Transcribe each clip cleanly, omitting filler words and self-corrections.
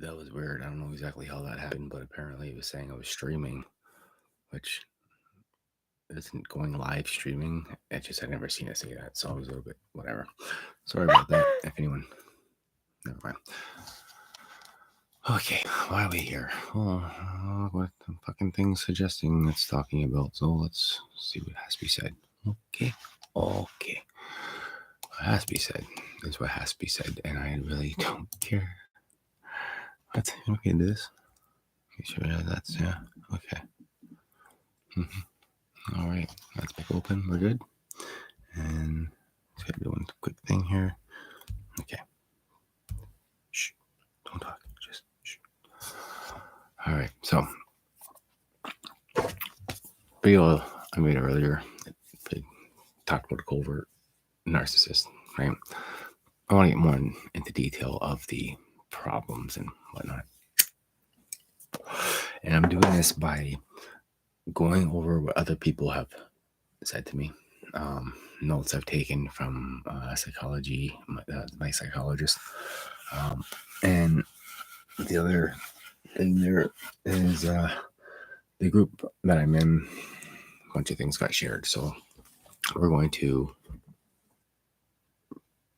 That was weird. I don't know exactly how that happened, but apparently it was saying I was streaming, which isn't going live streaming. It just I'd never seen it say that, so I was a little bit whatever. Sorry about that. If anyone, never mind. Okay, why are we here? What the fucking thing's suggesting it's talking about? So let's see what has to be said. Okay. What has to be said is what has to be said, and I really don't care. What? We can do this. Okay, sure. Yeah, that's yeah. Okay. All right. Let's back open. We're good. And let's get doing a quick thing here. Okay. Shh. Don't talk. Just shh. All right. So, video I made earlier, it talked about a covert narcissist, right? I want to get more into detail of the problems and whatnot. And I'm doing this by going over what other people have said to me, notes I've taken from psychology, my psychologist. And the other thing there is the group that I'm in, a bunch of things got shared. So we're going to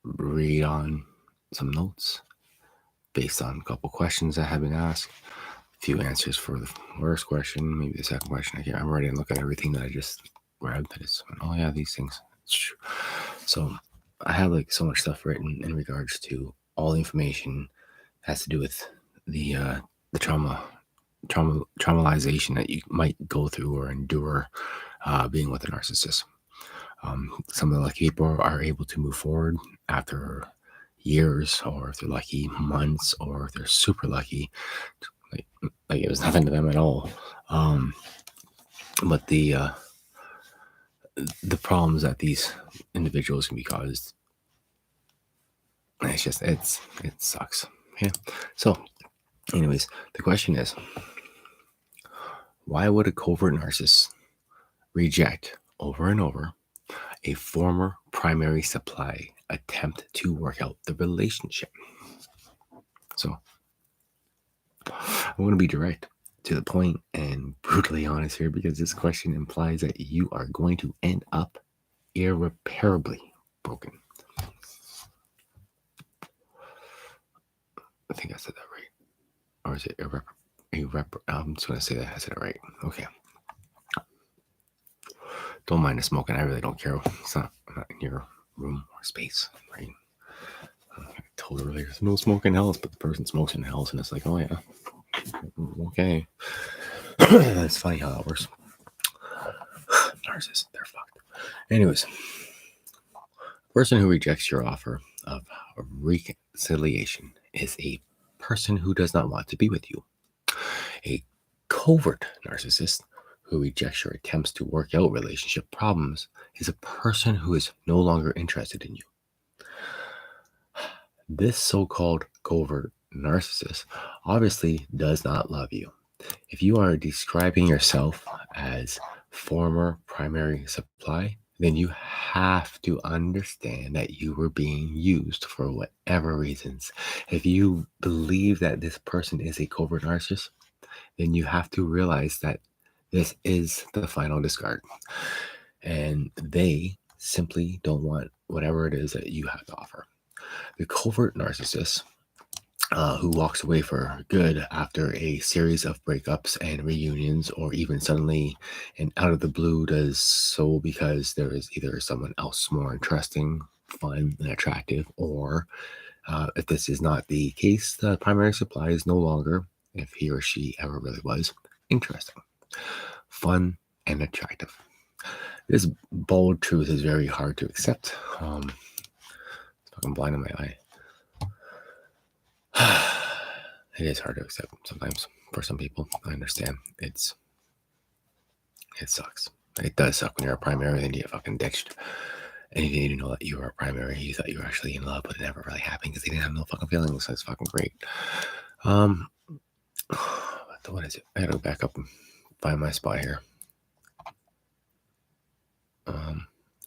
read on some notes based on a couple questions that have been asked, a few answers for the first question, maybe the second question. I'm ready to look at everything that I just read. That is, oh yeah, these things. It's true. So I have like so much stuff written in regards to all the information has to do with the traumatization that you might go through or endure being with a narcissist. Some of the lucky people are able to move forward after years, or if they're lucky, months, or if they're super lucky, like it was nothing to them at all. But the problems that these individuals can be caused, it's just it sucks. Okay, so anyways, the question is, why would a covert narcissist reject over and over a former primary supply attempt to work out the relationship? So I'm going to be direct to the point and brutally honest here, because this question implies that you are going to end up irreparably broken. I think I said that right. Or is it irreparable? I'm just going to say that I said it right. Okay. Don't mind the smoking. I really don't care. I'm not in your room or space, right? I told her earlier, there's no smoke in house, but the person smokes in the house, and it's like, oh yeah, okay. That's funny how that works. Narcissists, they're fucked. Anyways, person who rejects your offer of reconciliation is a person who does not want to be with you. A covert narcissist who rejects your attempts to work out relationship problems is a person who is no longer interested in you. This so-called covert narcissist obviously does not love you. If you are describing yourself as former primary supply, then you have to understand that you were being used for whatever reasons. If you believe that this person is a covert narcissist, then you have to realize that this is the final discard. And they simply don't want whatever it is that you have to offer. The covert narcissist who walks away for good after a series of breakups and reunions, or even suddenly and out of the blue does so because there is either someone else more interesting, fun, and attractive, or if this is not the case, the primary supply is no longer, if he or she ever really was, interesting, fun, and attractive. This bold truth is very hard to accept. It's fucking blind in my eye. It is hard to accept sometimes for some people. I understand. It sucks. It does suck when you're a primary and you get fucking ditched. And you didn't know that you were a primary. You thought you were actually in love, but it never really happened because they didn't have no fucking feelings. So it's fucking great. What is it? I gotta go back up and find my spot here.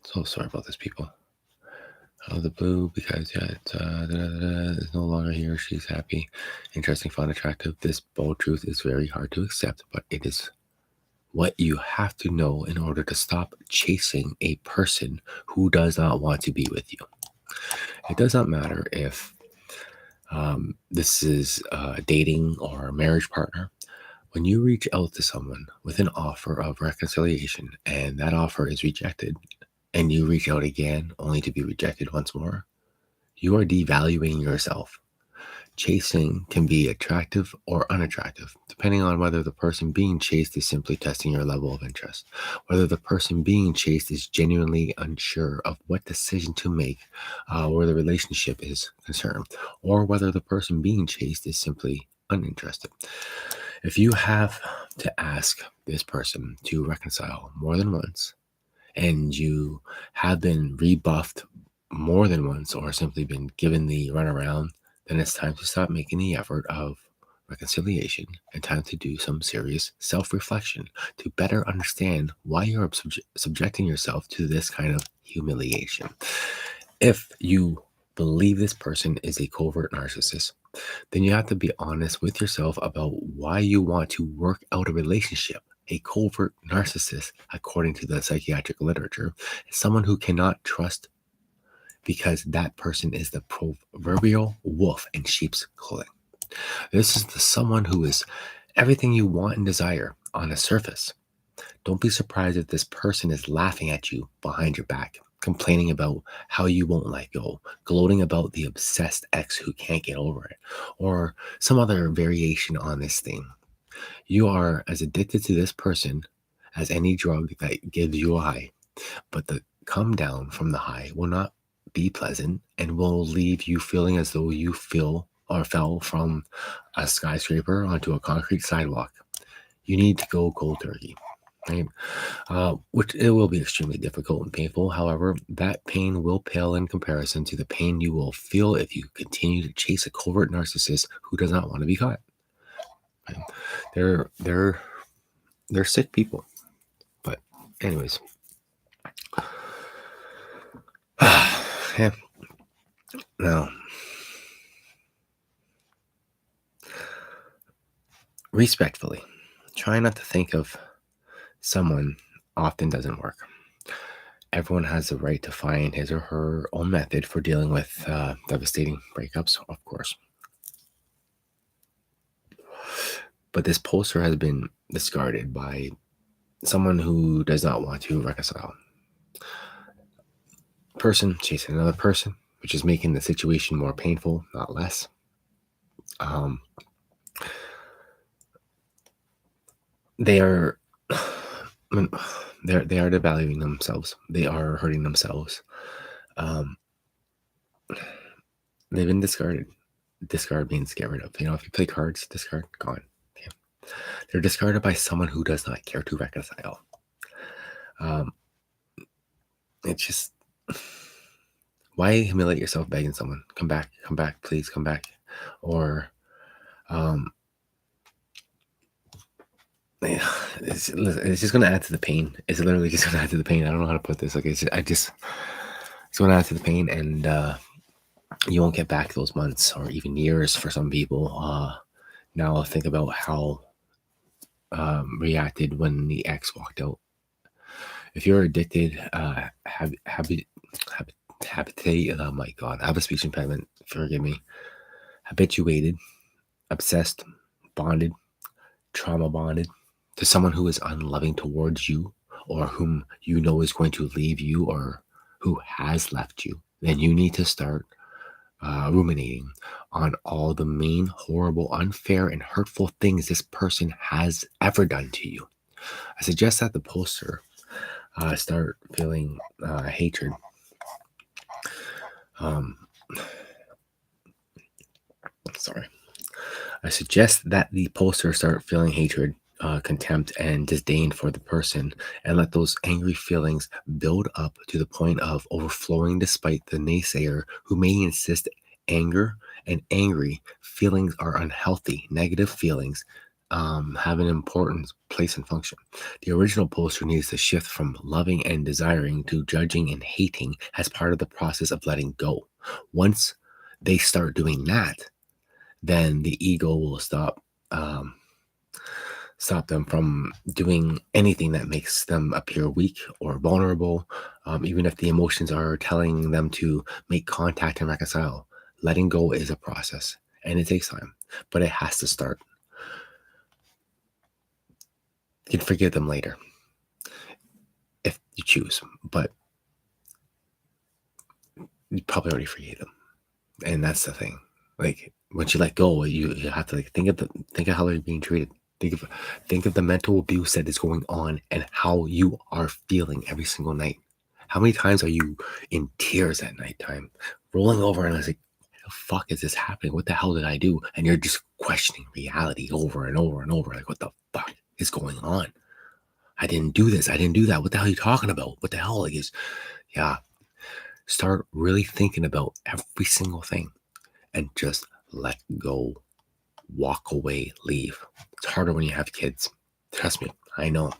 So sorry about this, people. Out of the blue because it's it's no longer he or she's happy, interesting, fun, attractive. This bold truth is very hard to accept, but it is what you have to know in order to stop chasing a person who does not want to be with you. It does not matter if this is a dating or a marriage partner. When you reach out to someone with an offer of reconciliation and that offer is rejected, and you reach out again only to be rejected once more, you are devaluing yourself. Chasing can be attractive or unattractive, depending on whether the person being chased is simply testing your level of interest, whether the person being chased is genuinely unsure of what decision to make where the relationship is concerned, or whether the person being chased is simply uninterested. If you have to ask this person to reconcile more than once, and you have been rebuffed more than once or simply been given the runaround, then it's time to stop making the effort of reconciliation and time to do some serious self-reflection to better understand why you're subjecting yourself to this kind of humiliation. If you believe this person is a covert narcissist, then you have to be honest with yourself about why you want to work out a relationship. A covert narcissist, according to the psychiatric literature, is someone who cannot trust because that person is the proverbial wolf in sheep's clothing. This is the someone who is everything you want and desire on the surface. Don't be surprised if this person is laughing at you behind your back, complaining about how you won't let go, gloating about the obsessed ex who can't get over it, or some other variation on this thing. You are as addicted to this person as any drug that gives you a high, but the come down from the high will not be pleasant and will leave you feeling as though you feel or fell from a skyscraper onto a concrete sidewalk. You need to go cold turkey, right? Which it will be extremely difficult and painful. However, that pain will pale in comparison to the pain you will feel if you continue to chase a covert narcissist who does not want to be caught. Right? They're sick people. But anyways, yeah. Now, respectfully, try not to think of someone often doesn't work. Everyone has the right to find his or her own method for dealing with devastating breakups, of course. But this poster has been discarded by someone who does not want to reconcile. Person chasing another person, which is making the situation more painful, not less. They are they are devaluing themselves. They are hurting themselves. They've been discarded. Discard means get rid of. You know, if you play cards, discard, gone. Okay. They're discarded by someone who does not care to reconcile. It's just, why humiliate yourself begging someone, come back, please come back? Or it's just going to add to the pain. It's literally just going to add to the pain. I don't know how to put this. Like, it's going to add to the pain, and you won't get back those months or even years for some people. Now think about how reacted when the ex walked out. If you're addicted, habitate, oh my God, I have a speech impediment, forgive me. Habituated, obsessed, bonded, trauma bonded to someone who is unloving towards you, or whom you know is going to leave you, or who has left you, then you need to start ruminating on all the mean, horrible, unfair, and hurtful things this person has ever done to you. I suggest that the poster start feeling hatred. Sorry. I suggest that the poster start feeling hatred, contempt, and disdain for the person, and let those angry feelings build up to the point of overflowing, despite the naysayer who may insist anger and angry feelings are unhealthy. Negative feelings have an important place and function. The original poster needs to shift from loving and desiring to judging and hating as part of the process of letting go. Once they start doing that, then the ego will stop them from doing anything that makes them appear weak or vulnerable, even if the emotions are telling them to make contact and reconcile. Letting go is a process and it takes time, but it has to start. You can forgive them later if you choose, but you probably already forgave them. And that's the thing. Like once you let go, you have to like think of how they're being treated. Think of the mental abuse that is going on and how you are feeling every single night. How many times are you in tears at nighttime, rolling over and I was like, the fuck is this happening? What the hell did I do? And you're just questioning reality over and over and over. Like, what the fuck is going on? I didn't do this. I didn't do that. What the hell are you talking about? What the hell? Like, yeah. Start really thinking about every single thing and just let go, walk away, leave. It's harder when you have kids. Trust me, I know,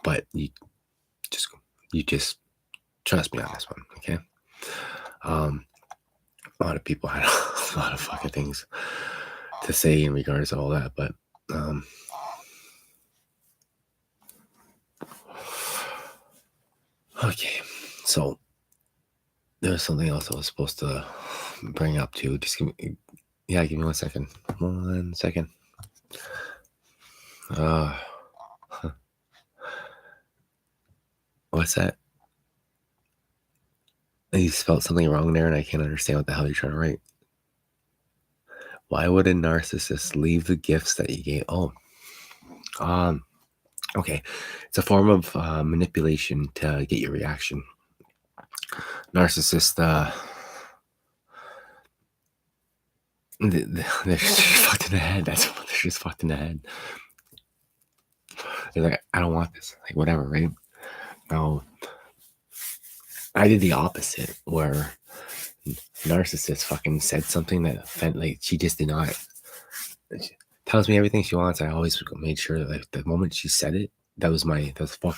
but you just trust me on this one, okay? A lot of people had a lot of fucking things to say in regards to all that, but okay, so there's something else I was supposed to bring up too. Just give me 1 second. 1 second. What's that? You spelled something wrong there, and I can't understand what the hell you're trying to write. Why would a narcissist leave the gifts that you gave? Oh, okay. It's a form of manipulation to get your reaction. Narcissist, they're just fucked in the head. That's what they're just fucked in the head. They're like, I don't want this. Like, whatever, right? Now, I did the opposite, where narcissist fucking said something that felt like she just did not. She tells me everything she wants. I always made sure that like the moment she said it, that was fuck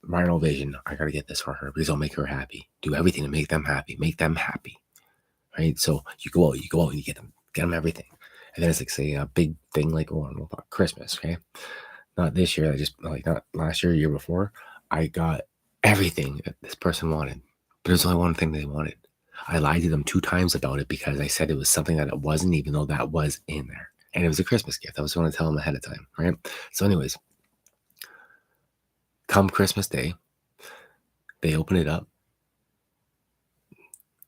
Rhino vision. I gotta get this for her because I'll make her happy. Do everything to make them happy. Make them happy. Right? So you go out and you get them everything. And then it's like say a big thing like about Christmas, okay? Not this year, not last year, year before. I got everything that this person wanted. But there's only one thing they wanted. I lied to them 2 times about it because I said it was something that it wasn't, even though that was in there. And it was a Christmas gift. I was going to tell them ahead of time, right? So anyways, come Christmas Day, they open it up.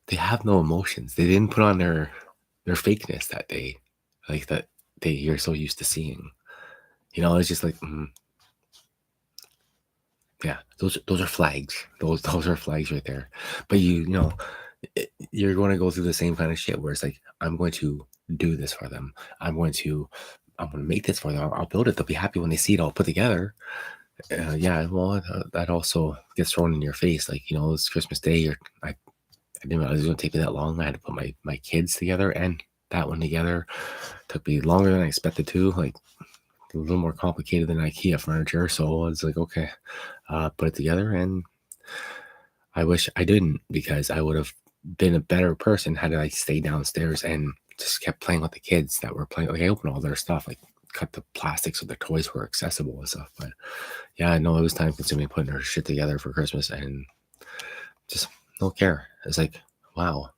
They have no emotions. They didn't put on their fakeness that day, like that you're so used to seeing. It's just like, yeah, those are flags. Those are flags right there. But you're going to go through the same kind of shit where it's like, I'm going to do this for them. I'm going to make this for them. I'll build it. They'll be happy when they see it all put together. Well, that also gets thrown in your face. Like, it's Christmas Day. I didn't realize it was going to take me that long. I had to put my kids together and that one together. Took me longer than I expected to. Like, a little more complicated than IKEA furniture. So it's like, okay, put it together. And I wish I didn't, because I would have been a better person had I stayed downstairs and just kept playing with the kids that were playing. Like, I opened all their stuff, like cut the plastic so the toys were accessible and stuff. But yeah, no, it was time consuming putting her shit together for Christmas and just don't care. It's like, wow.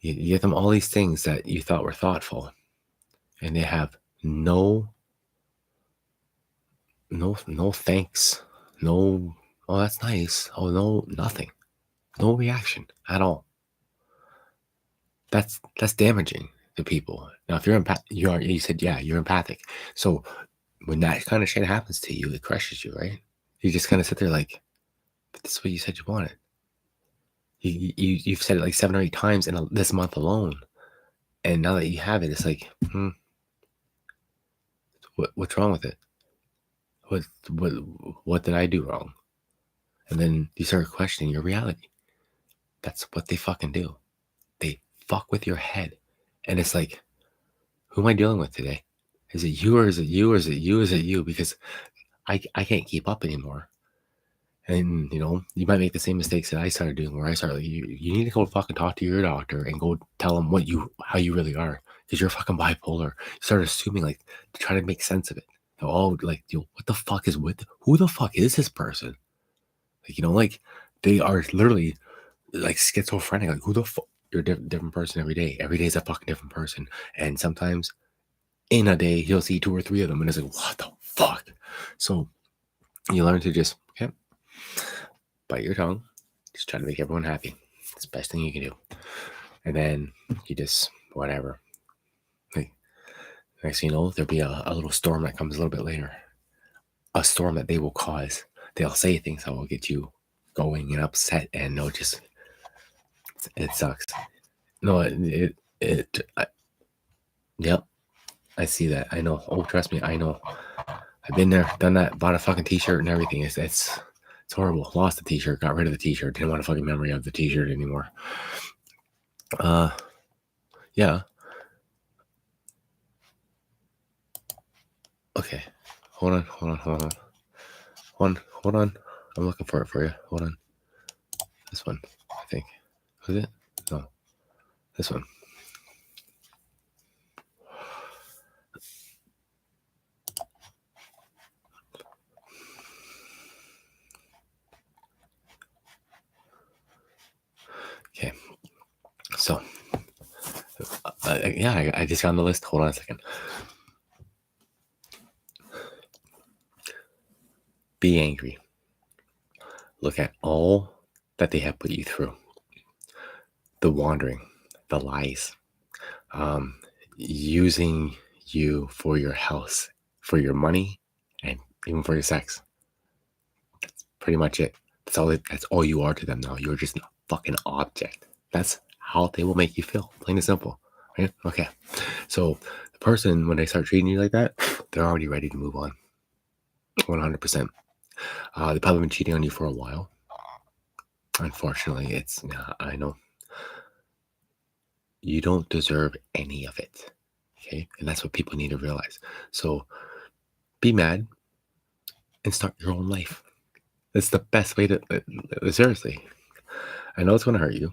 You get them all these things that you thought were thoughtful, and they have no thanks, no, oh, that's nice, oh, no, nothing, no reaction at all. That's damaging to people. Now, if you're you said, yeah, you're empathic. So when that kind of shit happens to you, it crushes you, right? You just kind of sit there like, but this is what you said you wanted. You've said it like 7 or 8 times in this month alone. And now that you have it, it's like, what's wrong with it? What did I do wrong? And then you start questioning your reality. That's what they fucking do. They fuck with your head. And it's like, who am I dealing with today? Is it you or is it you or is it you? Is it you? Because I can't keep up anymore. And you might make the same mistakes that I started doing, where I started like, you need to go fucking talk to your doctor and go tell them how you really are, because you're fucking bipolar. You start assuming, like, to try to make sense of it. Oh, like, what the fuck is with who the fuck is this person? Like, like, they are literally like schizophrenic. Like, who the fuck? You're a different person every day. Every day is a fucking different person. And sometimes in a day you'll see two or three of them, and it's like, what the fuck? So you learn to just, okay, bite your tongue, just try to make everyone happy. It's the best thing you can do. And then you just whatever. Like, next thing you know, there'll be a little storm that comes a little bit later. A storm that they will cause. They'll say things that will get you going and upset, and it sucks. No, yep, I see that. I know. Oh, trust me, I know. I've been there, done that, bought a fucking t-shirt and everything. It's horrible. Lost the t-shirt, got rid of the t-shirt, didn't want a fucking memory of the t-shirt anymore. Yeah. Okay. Hold on. I'm looking for it for you. Hold on. This one, I think. Was it? No. This one. Okay. So, yeah, I just got on the list. Hold on a second. Be angry. Look at all that they have put you through. The wandering, the lies, using you for your house, for your money, and even for your sex. That's pretty much it. That's all you are to them now. You're just a fucking object. That's how they will make you feel. Plain and simple. Right? Okay. So the person, when they start treating you like that, they're already ready to move on. 100%. They've probably been cheating on you for a while. Unfortunately, I know. You don't deserve any of it. Okay? And that's what people need to realize. So be mad and start your own life. That's the best way to, seriously. I know it's going to hurt you,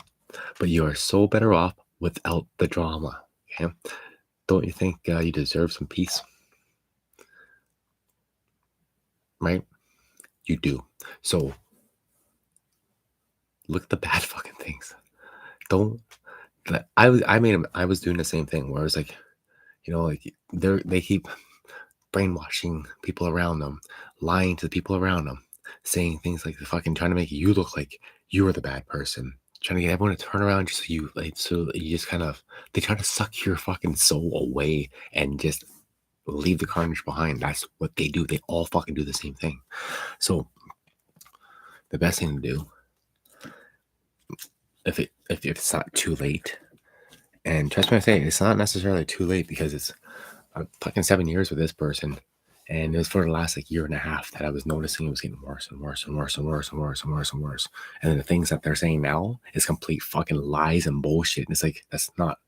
but you are so better off without the drama. Okay? Don't you think you deserve some peace? Right? You do. So look at the bad fucking things. I was doing the same thing, where I was like, like they keep brainwashing people around them, lying to the people around them, saying things like fucking trying to make you look like you were the bad person, trying to get everyone to turn around just so that you just kind of, they try to suck your fucking soul away and just leave the carnage behind. That's what they do. They all fucking do the same thing. So the best thing to do, if it's not too late, and trust me, I say it's not necessarily too late, because it's fucking 7 years with this person, and it was for the last year and a half that I was noticing it was getting worse and worse and worse and worse and worse and worse and worse. And then the things that they're saying now is complete fucking lies and bullshit. And it's like, that's not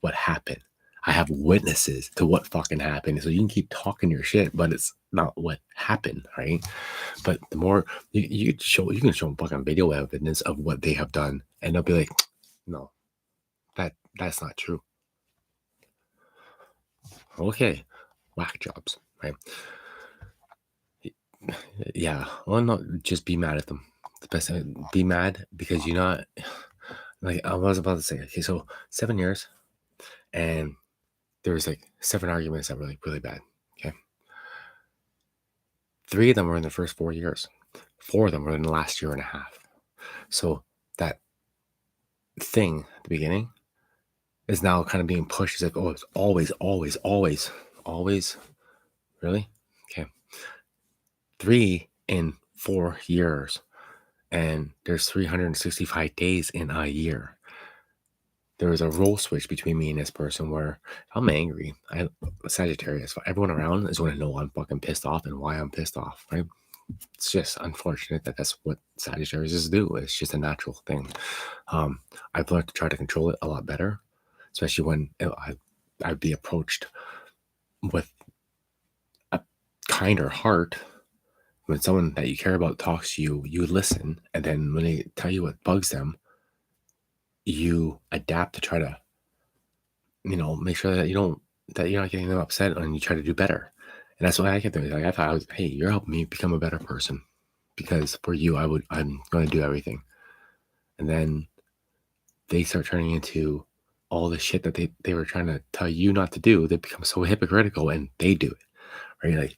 what happened. I have witnesses to what fucking happened. So you can keep talking your shit, but it's not what happened, right? But the more you can show them fucking video evidence of what they have done, and they'll be like, no, that's not true. Okay, whack jobs, right? Yeah, well, no, just be mad at them. The best thing, be mad, because you're not, like I was about to say. Okay, so 7 years, and there was 7 arguments that were really bad. Okay, 3 of them were in the first 4 years. 4 of them were in the last year and a half. So that thing at the beginning is now kind of being pushed. It's like, oh, it's always. Really? Okay. 3 in 4 years, and there's 365 days in a year. There was a role switch between me and this person where I'm angry. I'm Sagittarius. Everyone around is going to know I'm fucking pissed off and why I'm pissed off, right? It's just unfortunate that that's what Sagittarius do. It's just a natural thing. I've learned to try to control it a lot better, especially when I'd be approached with kinder heart, when someone that you care about talks to you, you listen, and then when they tell you what bugs them, you adapt to try to, make sure that you're not getting them upset, and you try to do better. And that's what I kept doing. Like I thought hey, you're helping me become a better person because for you, I'm going to do everything. And then they start turning into all the shit that they were trying to tell you not to do. They become so hypocritical and they do it, right? Like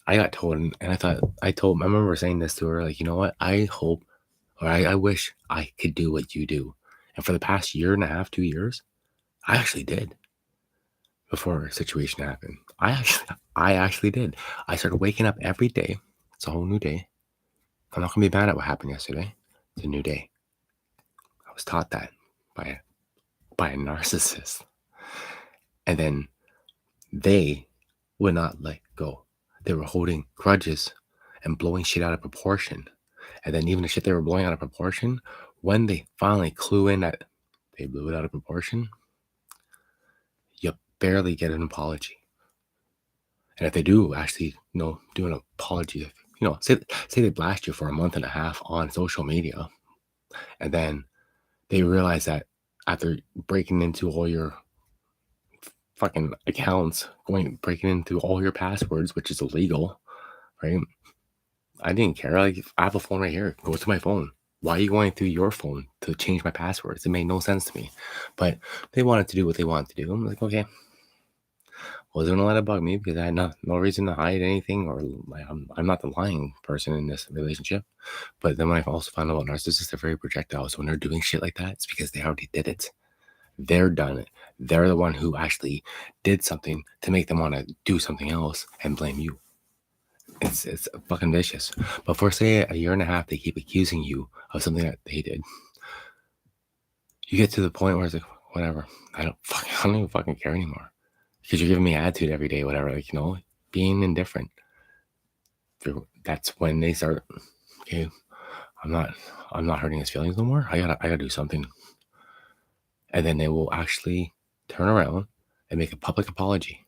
I got told, and I remember saying this to her, like, you know what? I hope, or I wish I could do what you do. And for the past year and a half, 2 years, I actually did before a situation happened. I actually did. I started waking up every day. It's a whole new day. I'm not gonna be mad at what happened yesterday. It's a new day. I was taught that by a narcissist. And then they would not let go. They were holding grudges and blowing shit out of proportion. And then even the shit they were blowing out of proportion, when they finally clue in that they blew it out of proportion, you barely get an apology. And if they do actually, do an apology, say they blast you for a month and a half on social media, and then they realize that after breaking into all your fucking accounts, breaking into all your passwords, which is illegal, right? I didn't care. Like, I have a phone right here. Go to my phone. Why are you going through your phone to change my passwords? It made no sense to me. But they wanted to do what they wanted to do. I'm like, okay. Wasn't gonna let it bug me because I had no reason to hide anything, or like, I'm not the lying person in this relationship. But then when I also found out about narcissists, they're very projectile. So when they're doing shit like that, it's because they already did it. They're done it. They're the one who actually did something to make them want to do something else and blame you. It's fucking vicious. But for say a year and a half, they keep accusing you of something that they did. You get to the point where it's like, whatever. I don't even fucking care anymore because you're giving me attitude every day, whatever. Like, being indifferent. That's when they start. Okay, I'm not hurting his feelings no more. I gotta do something. And then they will actually turn around and make a public apology.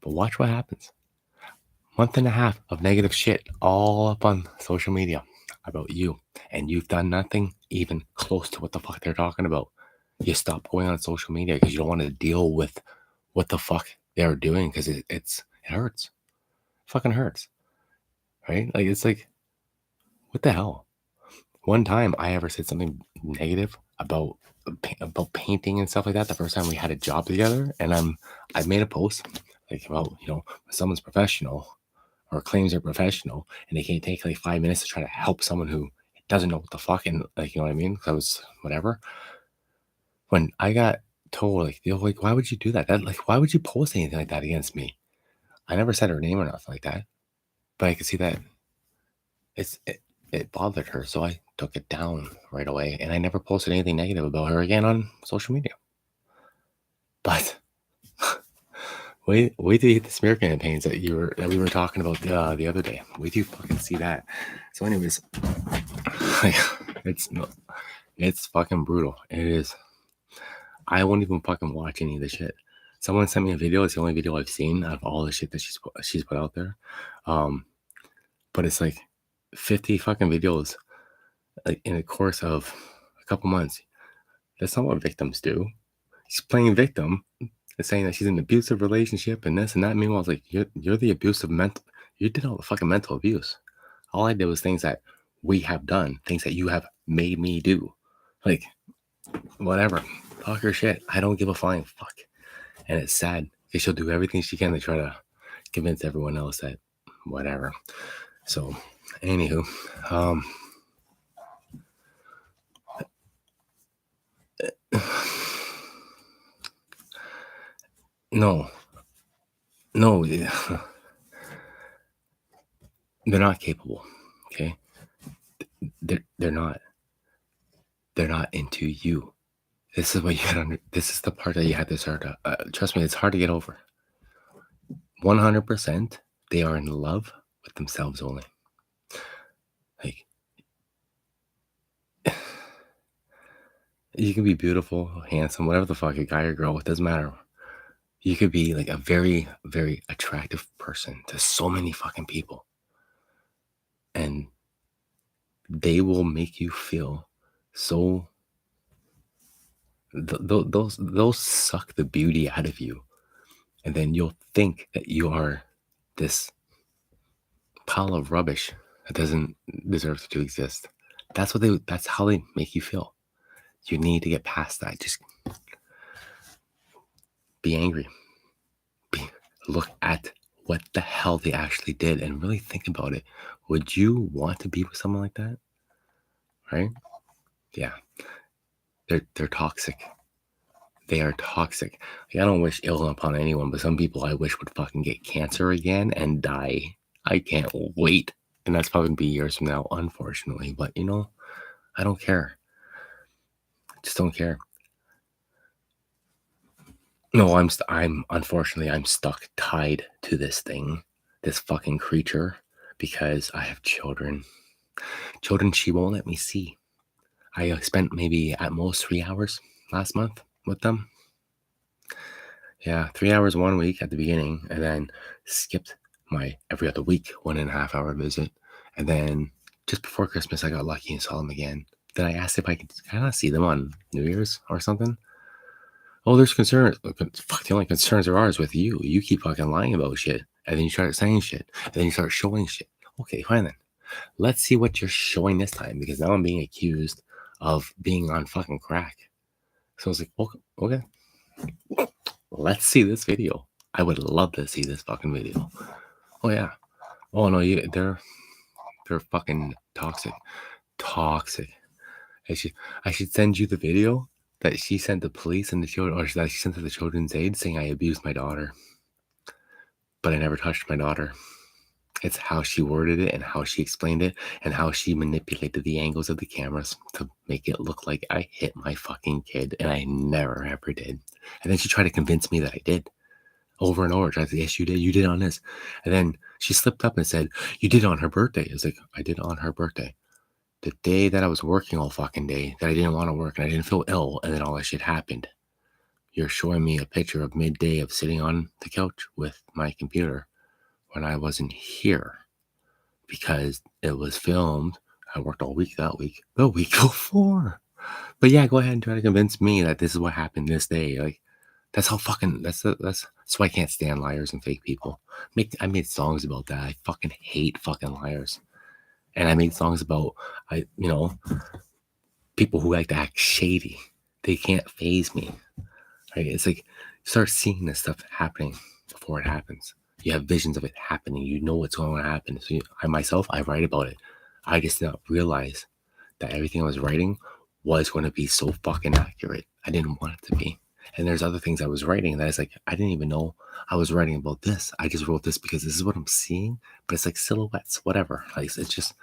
But watch what happens. Month and a half of negative shit all up on social media about you, and you've done nothing even close to what the fuck they're talking about. You stop going on social media because you don't want to deal with what the fuck they're doing because it hurts. It fucking hurts, right? Like, it's like, what the hell? One time I ever said something negative about painting and stuff like that. The first time we had a job together, and I made a post like about when someone's professional or claims they're professional, and they can't take like 5 minutes to try to help someone who doesn't know what the fuck, and like, you know what I mean? Because I was whatever. When I got told, like, like, why would you do that? Like, why would you post anything like that against me? I never said her name or nothing like that, but I could see that it bothered her, so I took it down right away, and I never posted anything negative about her again on social media. But wait till you hit the smear campaigns that we were talking about the other day. Wait till you fucking see that. So, anyways, it's fucking brutal. It is. I won't even fucking watch any of the shit. Someone sent me a video. It's the only video I've seen of all the shit that she's put out there. But it's like 50 fucking videos, like in the course of a couple months. That's not what victims do. She's playing victim and saying that she's in an abusive relationship and this and that. Meanwhile, it's like, you're the abusive mental. You did all the fucking mental abuse. All I did was things that we have done, things that you have made me do. Like, whatever. Talk her shit. I don't give a flying fuck. And it's sad because she'll do everything she can to try to convince everyone else that whatever. So, anywho, no, they're not capable. Okay, they're not. They're not into you. This is what you gotta. This is the part that you have to start to. Trust me, it's hard to get over. 100%, they are in love with themselves only. Like, you can be beautiful, handsome, whatever the fuck, a guy or girl, it doesn't matter. You could be like a very, very attractive person to so many fucking people, and they will make you feel so. They'll suck the beauty out of you, and then you'll think that you are this pile of rubbish that doesn't deserve to exist. That's how they make you feel. You need to get past that. Just be angry. Look at what the hell they actually did and really think about it. Would you want to be with someone like that? Right? Yeah. They're toxic. They are toxic. Like, I don't wish ill upon anyone, but some people I wish would fucking get cancer again and die. I can't wait. And that's probably gonna be years from now, unfortunately. But I don't care. I just don't care. No, I'm unfortunately I'm stuck tied to this thing, this fucking creature, because I have children. Children she won't let me see. I spent maybe at most 3 hours last month with them. Yeah, 3 hours one week at the beginning, and then skipped my every other week 1.5 hour visit. And then just before Christmas, I got lucky and saw them again. Then I asked if I could kind of see them on New Year's or something. Oh, there's concerns. Fuck, the only concerns there are is with you. You keep fucking lying about shit, and then you start saying shit, and then you start showing shit. Okay, fine then. Let's see what you're showing this time, because now I'm being accused of being on fucking crack. So I was like, okay, let's see this video. I would love to see this fucking video. Oh yeah. Oh no, they're fucking toxic. Toxic. I should send you the video that she sent the police and the children, or that she sent to the children's aid, saying I abused my daughter. But I never touched my daughter. It's how she worded it and how she explained it and how she manipulated the angles of the cameras to make it look like I hit my fucking kid, and I never ever did. And then she tried to convince me that I did over and over. Tried to say, yes, you did on this. And then she slipped up and said, you did it on her birthday. It's like, I did it on her birthday. The day that I was working all fucking day, that I didn't want to work and I didn't feel ill, and then all that shit happened. You're showing me a picture of midday of sitting on the couch with my computer when I wasn't here because it was filmed. I worked all week that week, the week before. But yeah, go ahead and try to convince me that this is what happened this day. Like, that's how fucking, that's why I can't stand liars and fake people. I made songs about that. I fucking hate fucking liars. And I made songs about, people who like to act shady. They can't phase me. Right? It's like, start seeing this stuff happening before it happens. You have visions of it happening. You know what's going to happen. So I write about it. I just did not realize that everything I was writing was going to be so fucking accurate. I didn't want it to be. And there's other things I was writing that is like, I didn't even know I was writing about this. I just wrote this because this is what I'm seeing, but it's like silhouettes, whatever. Like, it's just,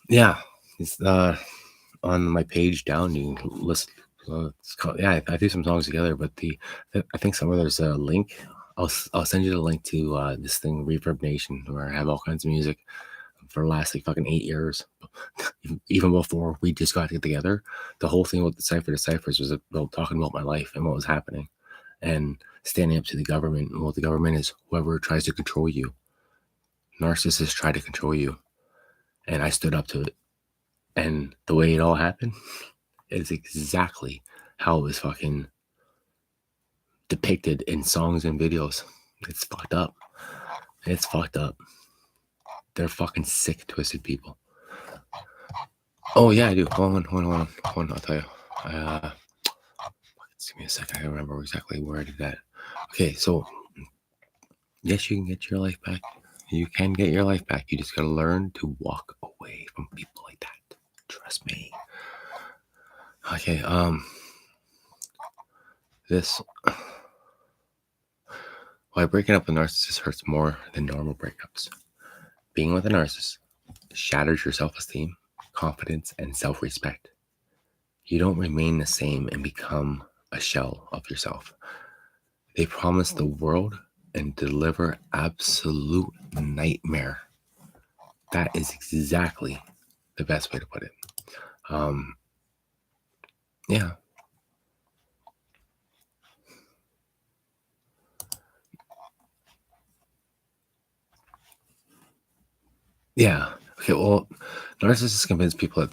yeah. It's on my page down, you can listen. It's called, yeah, I threw some songs together, but I think somewhere there's a link. I'll send you the link to this thing, Reverb Nation, where I have all kinds of music for the last like fucking 8 years. Even before we just got together, the whole thing with the Cypher to Ciphers was about talking about my life and what was happening and standing up to the government. And what the government is whoever tries to control you. Narcissists try to control you. And I stood up to it. And the way it all happened is exactly how it was fucking depicted in songs and videos. It's fucked up. It's fucked up. They're fucking sick, twisted people. Oh yeah, I do. Hold on. I'll tell you. Just give me a second. I don't remember exactly where I did that. Okay, so yes, you can get your life back. You can get your life back. You just gotta learn to walk away from people like that. Trust me. Okay, why breaking up with a narcissist hurts more than normal breakups. Being with a narcissist shatters your self-esteem, confidence, and self-respect. You don't remain the same and become a shell of yourself. They promise the world and deliver absolute nightmare. That is exactly the best way to put it. Yeah. Yeah. Okay. Well, narcissists convince people that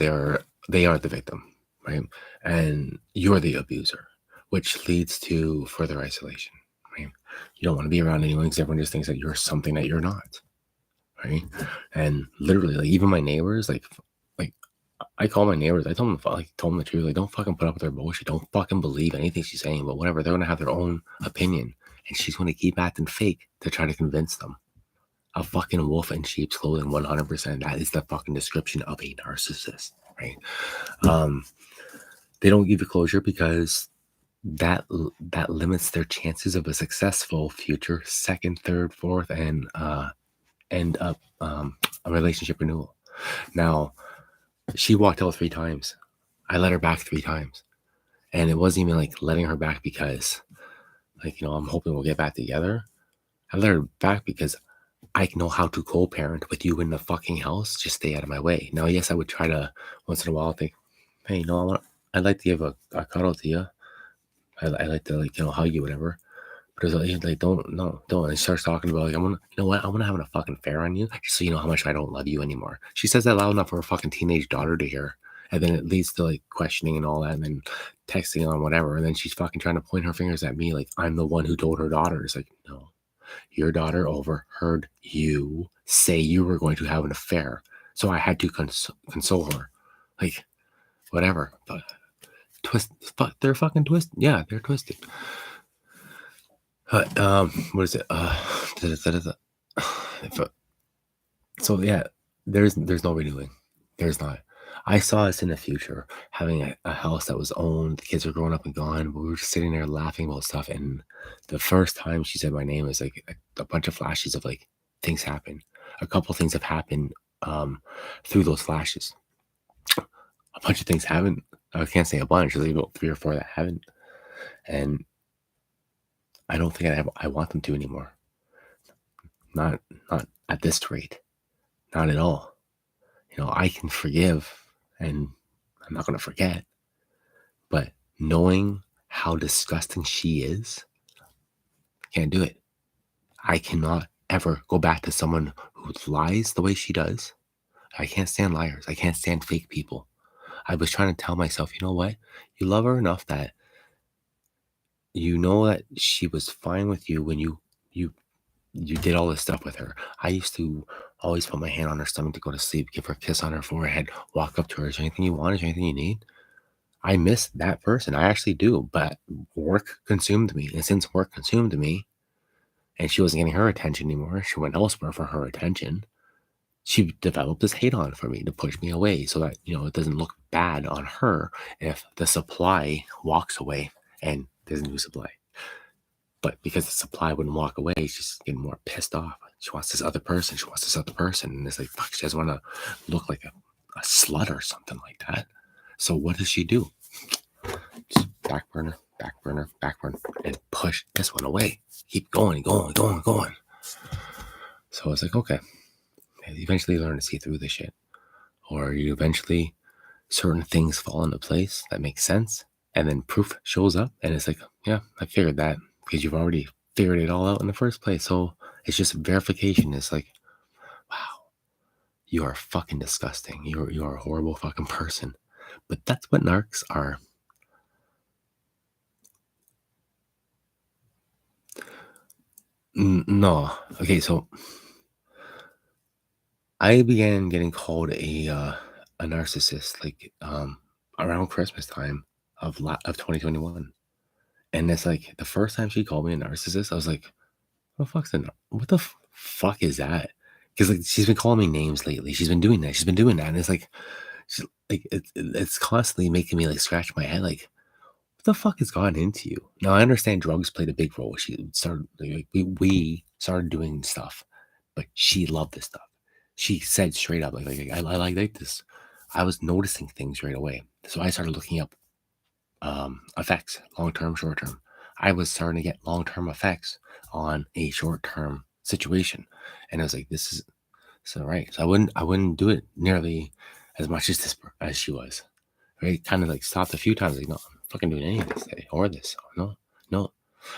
they are the victim, right? And you're the abuser, which leads to further isolation, right? You don't want to be around anyone because everyone just thinks that you're something that you're not, right? And literally, like even my neighbors, like I call my neighbors. I told them the truth. Like, don't fucking put up with their bullshit. Don't fucking believe anything she's saying. But whatever, they're gonna have their own opinion, and she's gonna keep acting fake to try to convince them. A fucking wolf in sheep's clothing, 100%. That is the fucking description of a narcissist, right? Um, they don't give you closure because that limits their chances of a successful future second, third, fourth, and end up a relationship renewal. Now, she walked out 3 times. I let her back 3 times, and it wasn't even like letting her back because, like, I'm hoping we'll get back together. I let her back because I know how to co-parent with you in the fucking house. Just stay out of my way. Now, yes, I would try to once in a while think, hey, I'd like to give a cuddle to you. I like to hug you, whatever. But it's like don't no don't. And she starts talking about like I'm gonna have a fucking affair on you just so you know how much I don't love you anymore. She says that loud enough for her fucking teenage daughter to hear, and then it leads to like questioning and all that, and then texting on whatever, and then she's fucking trying to point her fingers at me like I'm the one who told her daughter. It's like no. Your daughter overheard you say you were going to have an affair. So I had to console her. Like, whatever. But they're fucking twisted. Yeah, they're twisted. What is it? So yeah, there's no renewing. There's not. I saw us in the future having a house that was owned. The kids were growing up and gone. But we were just sitting there laughing about stuff. And the first time she said my name was like a bunch of flashes of like things happen. A couple things have happened through those flashes. A bunch of things haven't. I can't say a bunch. There's about 3 or 4 that haven't. And I don't think I want them to anymore. Not at this rate. Not at all. I can forgive and I'm not going to forget. But knowing how disgusting she is, can't do it. I cannot ever go back to someone who lies the way she does. I can't stand liars. I can't stand fake people. I was trying to tell myself, you know what? You love her enough that you know that she was fine with you when you did all this stuff with her. I used to always put my hand on her stomach to go to sleep, give her a kiss on her forehead, walk up to her. Is there anything you want? Is there anything you need? I miss that person. I actually do. But work consumed me. And since work consumed me and she wasn't getting her attention anymore, she went elsewhere for her attention. She developed this hate on for me to push me away so that, it doesn't look bad on her if the supply walks away and there's a new supply. But because the supply wouldn't walk away, she's getting more pissed off. She wants this other person. She wants this other person. And it's like, fuck, she doesn't want to look like a slut or something like that. So what does she do? Just back burner, and push this one away. Keep going. So it's like, okay. You eventually learn to see through this shit. Or you eventually, certain things fall into place that make sense. And then proof shows up. And it's like, yeah, I figured that. Because you've already figured it all out in the first place. So it's just verification. It's like, wow, you are fucking disgusting. You are a horrible fucking person. But that's what narcs are. No. Okay, so I began getting called a narcissist like around Christmas time of 2021. And it's like the first time she called me a narcissist, I was like, what the fuck is that? Because like she's been calling me names lately. She's been doing that. And it's like, it's constantly making me like scratch my head. Like, what the fuck has gotten into you? Now I understand drugs played a big role. She started like we started doing stuff, but she loved this stuff. She said straight up, I like this. I was noticing things right away, so I started looking up effects, long term, short term. I was starting to get long term effects on a short term situation, and I was like, "This is so right." So I wouldn't do it nearly as much as she was. Right, kind of like stopped a few times, like, "No, I'm not fucking doing any of this today or this. No, no."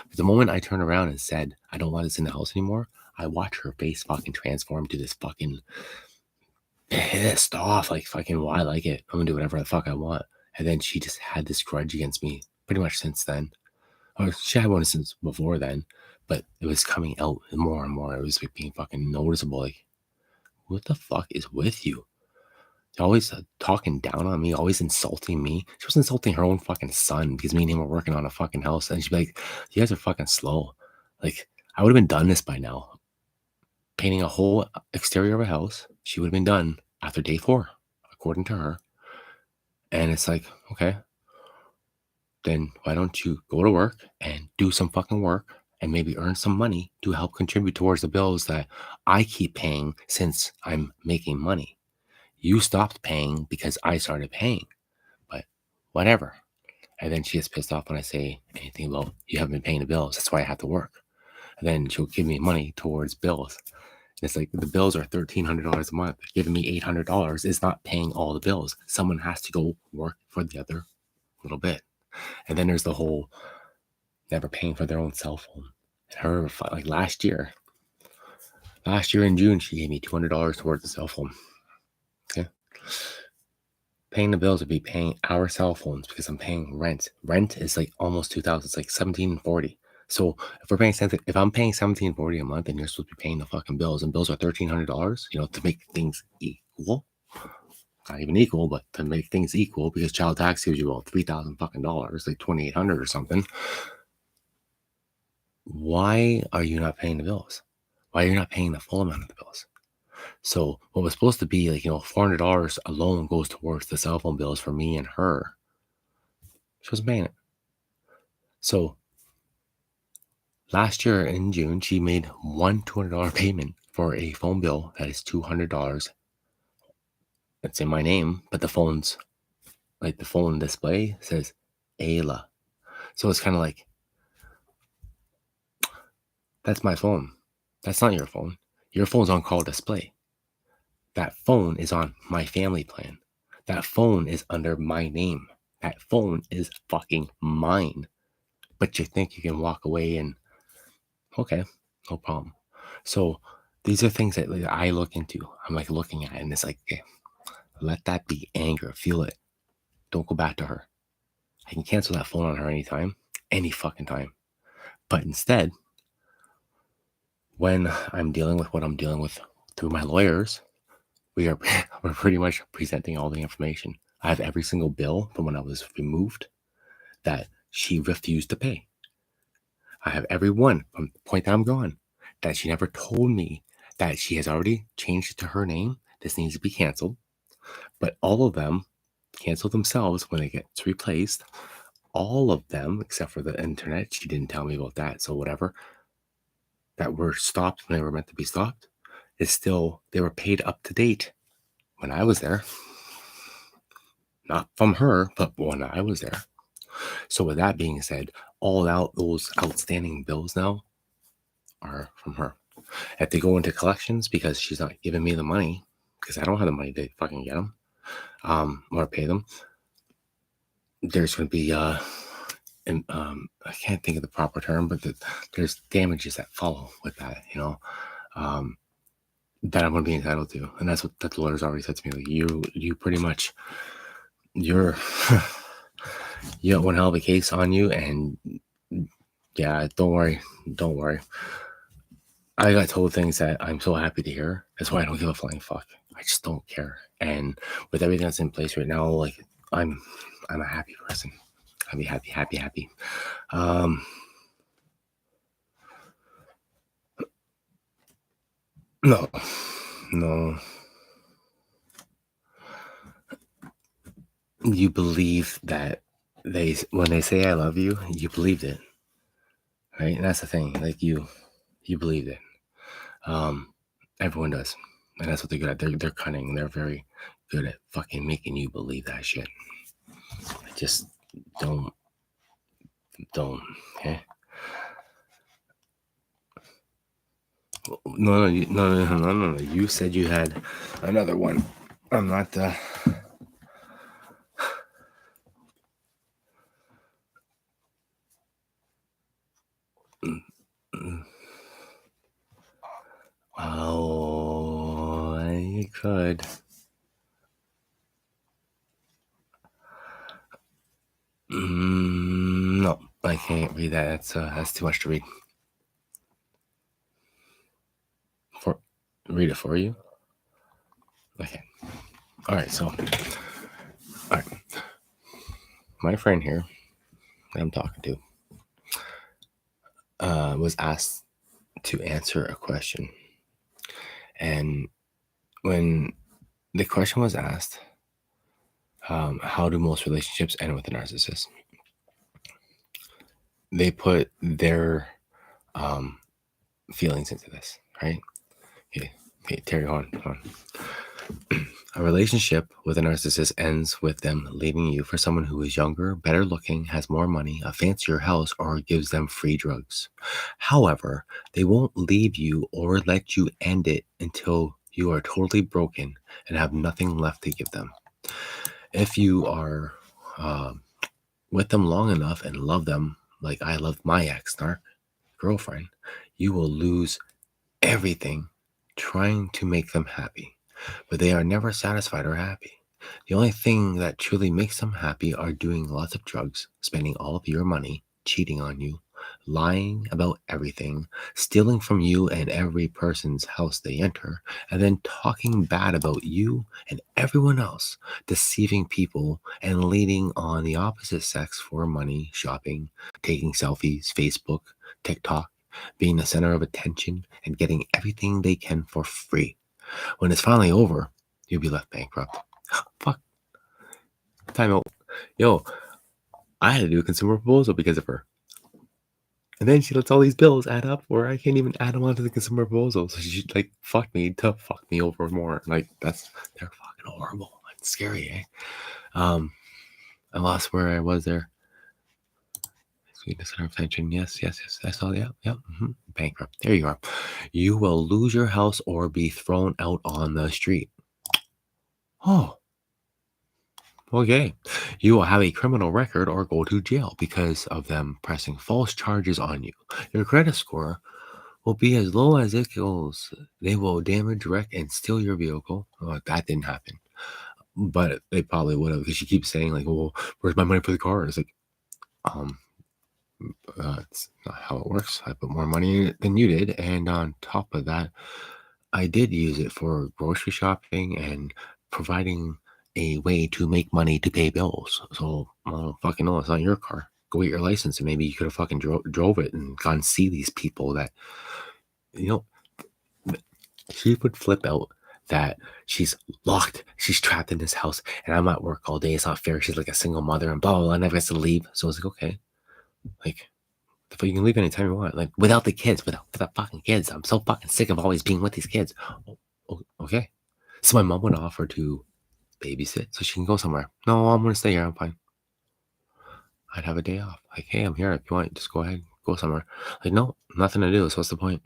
But the moment I turned around and said, "I don't want this in the house anymore," I watched her face fucking transform to this fucking pissed off, like, fucking, well, I like it. I'm gonna do whatever the fuck I want. And then she just had this grudge against me pretty much since then. Or she had one since before then, but it was coming out more and more. It was like being fucking noticeable. Like, what the fuck is with you? You're always talking down on me, always insulting me. She was insulting her own fucking son because me and him were working on a fucking house. And she'd be like, you guys are fucking slow. Like, I would have been done this by now. Painting a whole exterior of a house, she would have been done after day 4, according to her. And it's like, okay, then why don't you go to work and do some fucking work and maybe earn some money to help contribute towards the bills that I keep paying since I'm making money. You stopped paying because I started paying, but whatever. And then she gets pissed off when I say anything about you haven't been paying the bills. That's why I have to work. And then she'll give me money towards bills. And it's like the bills are $1,300 a month. Giving me $800 is not paying all the bills. Someone has to go work for the other little bit. And then there's the whole never paying for their own cell phone. And her, like last year in June, she gave me $200 towards the cell phone. Okay. Paying the bills would be paying our cell phones because I'm paying rent. Rent is like almost 2,000. It's like $1,740. So if I'm paying $1,740 a month and you're supposed to be paying the fucking bills, and bills are $1,300, to make things equal. Not even equal, but to make things equal, because child tax gives you about $3,000 fucking dollars, like $2,800 or something. Why are you not paying the bills? Why are you not paying the full amount of the bills? So what was supposed to be like, $400 alone goes towards the cell phone bills for me and her. She wasn't paying it. So last year in June, she made one $200 payment for a phone bill that is $200. It's in my name, but the phone's like the phone display says Ayla. So it's kind of like, that's my phone. That's not your phone. Your phone's on call display. That phone is on my family plan. That phone is under my name. That phone is fucking mine. But you think you can walk away and, okay, no problem. So these are things that like, I look into. I'm like looking at it and it's like, okay, let that be anger. Feel it. Don't go back to her. I can cancel that phone on her anytime, any fucking time. But instead, when I'm dealing with what I'm dealing with through my lawyers, we're pretty much presenting all the information. I have every single bill from when I was removed that she refused to pay. I have every one from the point that I'm gone that she never told me that she has already changed it to her name. This needs to be canceled. But all of them cancel themselves when it gets replaced. All of them, except for the internet, she didn't tell me about that. So whatever, that were stopped when they were meant to be stopped, is still, they were paid up to date when I was there. Not from her, but when I was there. So with that being said, those outstanding bills now are from her. If they go into collections because she's not giving me the money, because I don't have the money to fucking get them, or pay them, there's going to be I can't think of the proper term, but there's damages that follow with that, that I'm going to be entitled to. And that's what the lawyer's already said to me. Like, you pretty much, you got one hell of a case on you. And yeah, don't worry. I got told things that I'm so happy to hear. That's why I don't give a flying fuck. I just don't care. And with everything that's in place right now, like I'm a happy person. Happy. No. You believe that when they say I love you, you believed it, right? And that's the thing. Like you believed it. Everyone does, and that's what they're good at. They're cunning. They're very good at fucking making you believe that shit. Just don't. Okay. No. You said you had another one. I'm not. Oh, you could. No, I can't read that. That's too much to read. Read it for you. Okay. All right. So, all right. My friend here that I'm talking to was asked to answer a question, and when the question was asked, how do most relationships end with a narcissist? They put their feelings into this, right? Okay, Terry, hold on. A relationship with a narcissist ends with them leaving you for someone who is younger, better looking, has more money, a fancier house, or gives them free drugs. However, they won't leave you or let you end it until you are totally broken and have nothing left to give them. If you are with them long enough and love them like I loved my ex-narc girlfriend, you will lose everything trying to make them happy, but they are never satisfied or happy. The only thing that truly makes them happy are doing lots of drugs, spending all of your money, cheating on you, lying about everything, stealing from you and every person's house they enter, and then talking bad about you and everyone else, deceiving people and leading on the opposite sex for money, shopping, taking selfies, Facebook, TikTok, being the center of attention, and getting everything they can for free. When it's finally over, you'll be left bankrupt. Fuck. Time out. Yo, I had to do a consumer proposal because of her. And then she lets all these bills add up where I can't even add them onto the consumer proposal. So she like fuck me to fuck me over more. Like they're fucking horrible. It's scary, eh? I lost where I was there. Sweetness and attention. Yes. I saw that. Yep. Bankrupt. There you are. You will lose your house or be thrown out on the street. Oh. Okay. You will have a criminal record or go to jail because of them pressing false charges on you. Your credit score will be as low as it goes. They will damage, wreck, and steal your vehicle. Oh, that didn't happen. But they probably would have because she keeps saying, like, well, where's my money for the car? It's like, it's not how it works. I put more money in it than you did. And on top of that, I did use it for grocery shopping and providing a way to make money to pay bills. So, I don't fucking know. It's not your car. Go get your license and maybe you could have fucking drove it and gone see these people that, you know, she would flip out that she's locked, she's trapped in this house, and I'm at work all day. It's not fair. She's like a single mother and blah, blah, blah. I never gets to leave. So I was like, okay, like, you can leave anytime you want. Like, without the kids, without the fucking kids. I'm so fucking sick of always being with these kids. Okay. So my mom would offer to babysit so she can go somewhere. No, I'm going to stay here. I'm fine. I'd have a day off. Like, hey, I'm here. If you want, just go ahead, go somewhere. Like, no, nothing to do. So what's the point?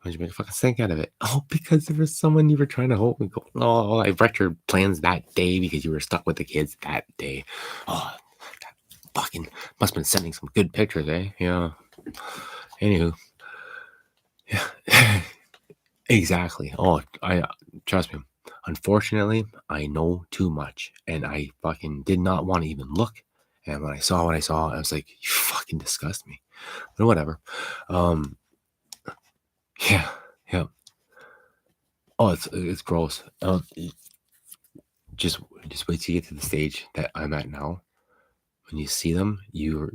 Why'd you make a fucking stink out of it? Oh, because there was someone you were trying to hold and go, oh, I wrecked your plans that day because you were stuck with the kids that day. Oh, that fucking must have been sending some good pictures, eh? Yeah. Anywho. Yeah. Exactly. Oh, I trust me. Unfortunately, I know too much and I fucking did not want to even look. And when I saw what I saw, I was like, you fucking disgust me. But whatever. Yeah. Oh, it's gross. Just wait till you get to the stage that I'm at now. When you see them, you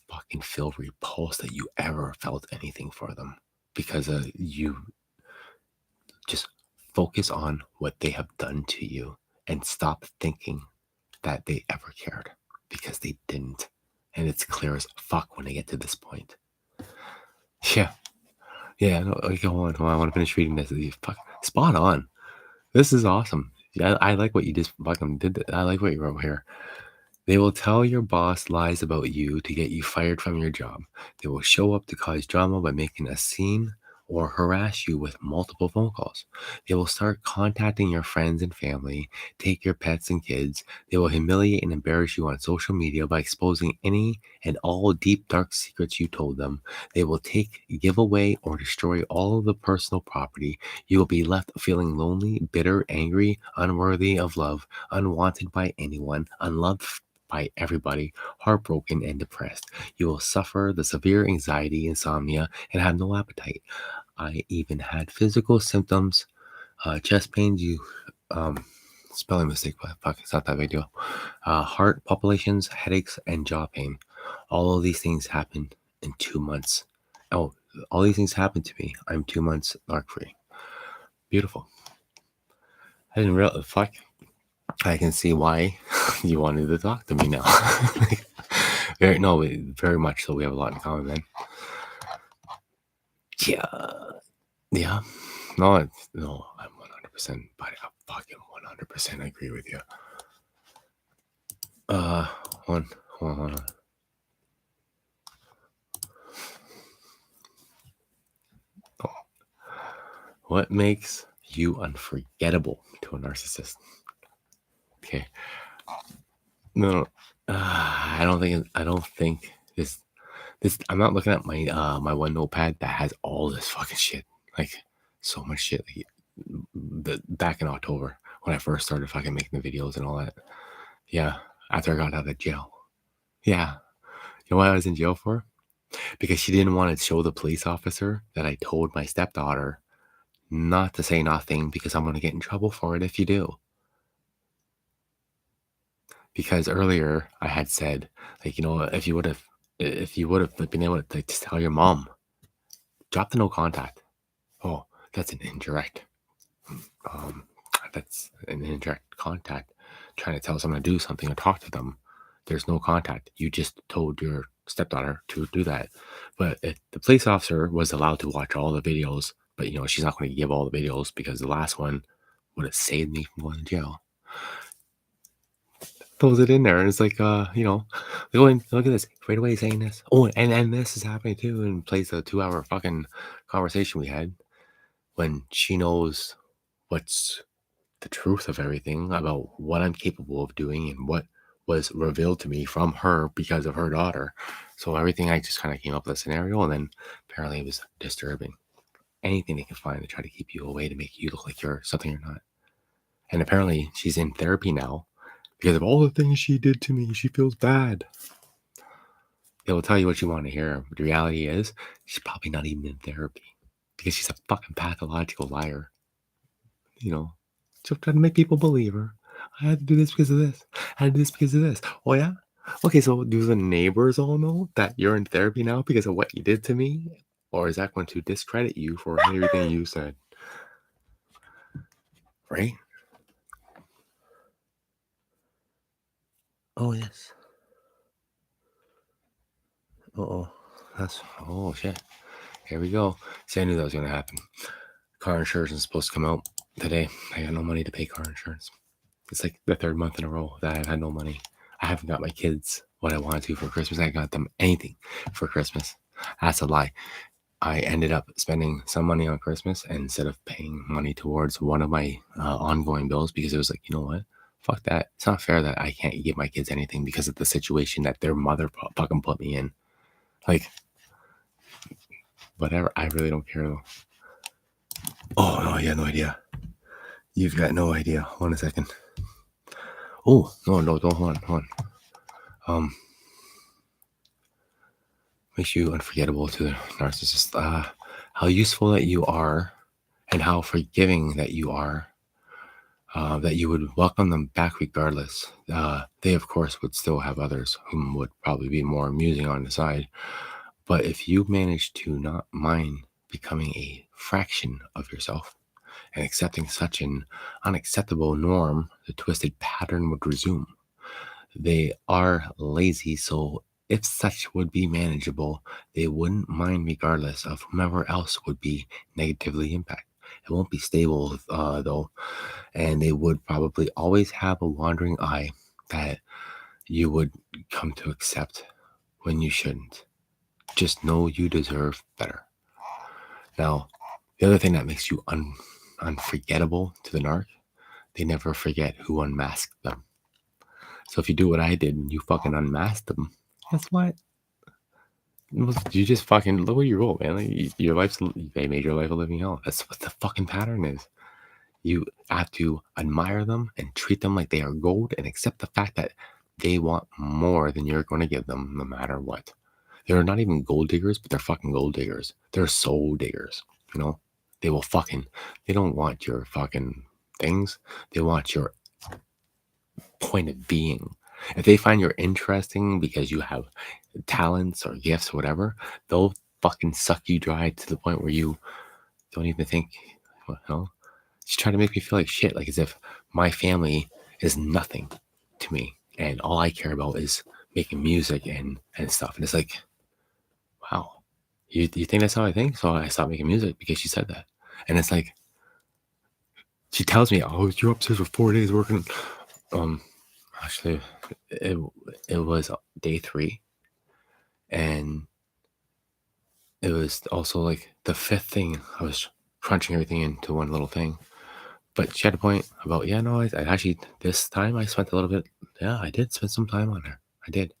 fucking feel repulsed that you ever felt anything for them because you just focus on what they have done to you and stop thinking that they ever cared because they didn't. And it's clear as fuck when they get to this point. Yeah. No, okay, hold on. I want to finish reading this. Fuck, spot on. This is awesome. Yeah, I like what you just fucking did. I like what you wrote here. They will tell your boss lies about you to get you fired from your job. They will show up to cause drama by making a scene or harass you with multiple phone calls. They will start contacting your friends and family, take your pets and kids. They will humiliate and embarrass you on social media by exposing any and all deep, dark secrets you told them. They will give away, or destroy all of the personal property. You will be left feeling lonely, bitter, angry, unworthy of love, unwanted by anyone, unloved by everybody, heartbroken and depressed. You will suffer the severe anxiety, insomnia, and have no appetite. I even had physical symptoms, chest pains, spelling mistake, but fuck, it's not that big deal. Heart palpitations, headaches, and jaw pain. All of these things happened in 2 months. Oh, all these things happened to me. I'm 2 months narc free. Beautiful. I didn't realize, fuck. I can see why you wanted to talk to me now. Very much so. We have a lot in common, man. Yeah. No, I'm 100%, but I fucking 100% agree with you. Hold on. Oh. What makes you unforgettable to a narcissist? Okay. No. I don't think this. I'm not looking at my my one notepad that has all this fucking shit. Like so much shit. Like, back in October when I first started fucking making the videos and all that. Yeah. After I got out of jail. Yeah. You know what I was in jail for? Because she didn't want to show the police officer that I told my stepdaughter not to say nothing because I'm going to get in trouble for it if you do. Because earlier I had said, like, if you would have been able to just tell your mom, drop the no contact. Oh, that's an indirect. That's an indirect contact. Trying to tell someone to do something or talk to them. There's no contact. You just told your stepdaughter to do that. But if the police officer was allowed to watch all the videos, but she's not going to give all the videos because the last one would have saved me from going to jail. Throws it in there and it's like, look at this right away saying this. Oh, and this is happening too, and plays the 2-hour fucking conversation we had when she knows what's the truth of everything about what I'm capable of doing and what was revealed to me from her because of her daughter. So everything, I just kind of came up with a scenario, and then apparently it was disturbing. Anything they can find to try to keep you away to make you look like you're something you're not. And apparently she's in therapy now because of all the things she did to me. She feels bad. They will tell you what you want to hear. But the reality is she's probably not even in therapy because she's a fucking pathological liar. She'll try to make people believe her. I had to do this because of this. I had to do this because of this. Oh, yeah? Okay, so do the neighbors all know that you're in therapy now because of what you did to me? Or is that going to discredit you for everything you said? Right? Oh, yes. Uh-oh. Oh, shit. Here we go. See, I knew that was going to happen. Car insurance is supposed to come out today. I got no money to pay car insurance. It's like the third month in a row that I've had no money. I haven't got my kids what I wanted to for Christmas. I got them anything for Christmas. That's a lie. I ended up spending some money on Christmas instead of paying money towards one of my ongoing bills because it was like, you know what? Fuck that. It's not fair that I can't give my kids anything because of the situation that their mother fucking put me in. Like, whatever. I really don't care though. Oh, no, you have no idea. You've got no idea. Hold on a second. Oh, no, don't hold on. Makes you unforgettable to the narcissist. How useful that you are and how forgiving that you are, that you would welcome them back regardless. They, of course, would still have others whom would probably be more amusing on the side. But if you manage to not mind becoming a fraction of yourself and accepting such an unacceptable norm, the twisted pattern would resume. They are lazy, so if such would be manageable, they wouldn't mind regardless of whomever else would be negatively impacted. It won't be stable, though, and they would probably always have a wandering eye that you would come to accept when you shouldn't. Just know you deserve better. Now, the other thing that makes you unforgettable to the narc, they never forget who unmasked them. So if you do what I did and you fucking unmask them, guess what? You just fucking look where you roll, man. Like, they made your life a living hell. That's what the fucking pattern is. You have to admire them and treat them like they are gold and accept the fact that they want more than you're going to give them no matter what. They're not even gold diggers, but they're fucking gold diggers. They're soul diggers, you know? They will fucking, they don't want your fucking things. They want your point of being. If they find you're interesting because you have talents or gifts or whatever, they'll fucking suck you dry to the point where you don't even think, well, hell, she's trying to make me feel like shit, like as if my family is nothing to me and all I care about is making music and stuff. And it's like, wow, you think that's how I think? So I stopped making music because she said that. And it's like, she tells me, oh, you're upstairs for 4 days working. Actually, it, it was day 3. And it was also like the 5th thing. I was crunching everything into one little thing. But she had a point about, yeah, no, I actually, this time I spent a little bit, yeah, I did spend some time on her. I did.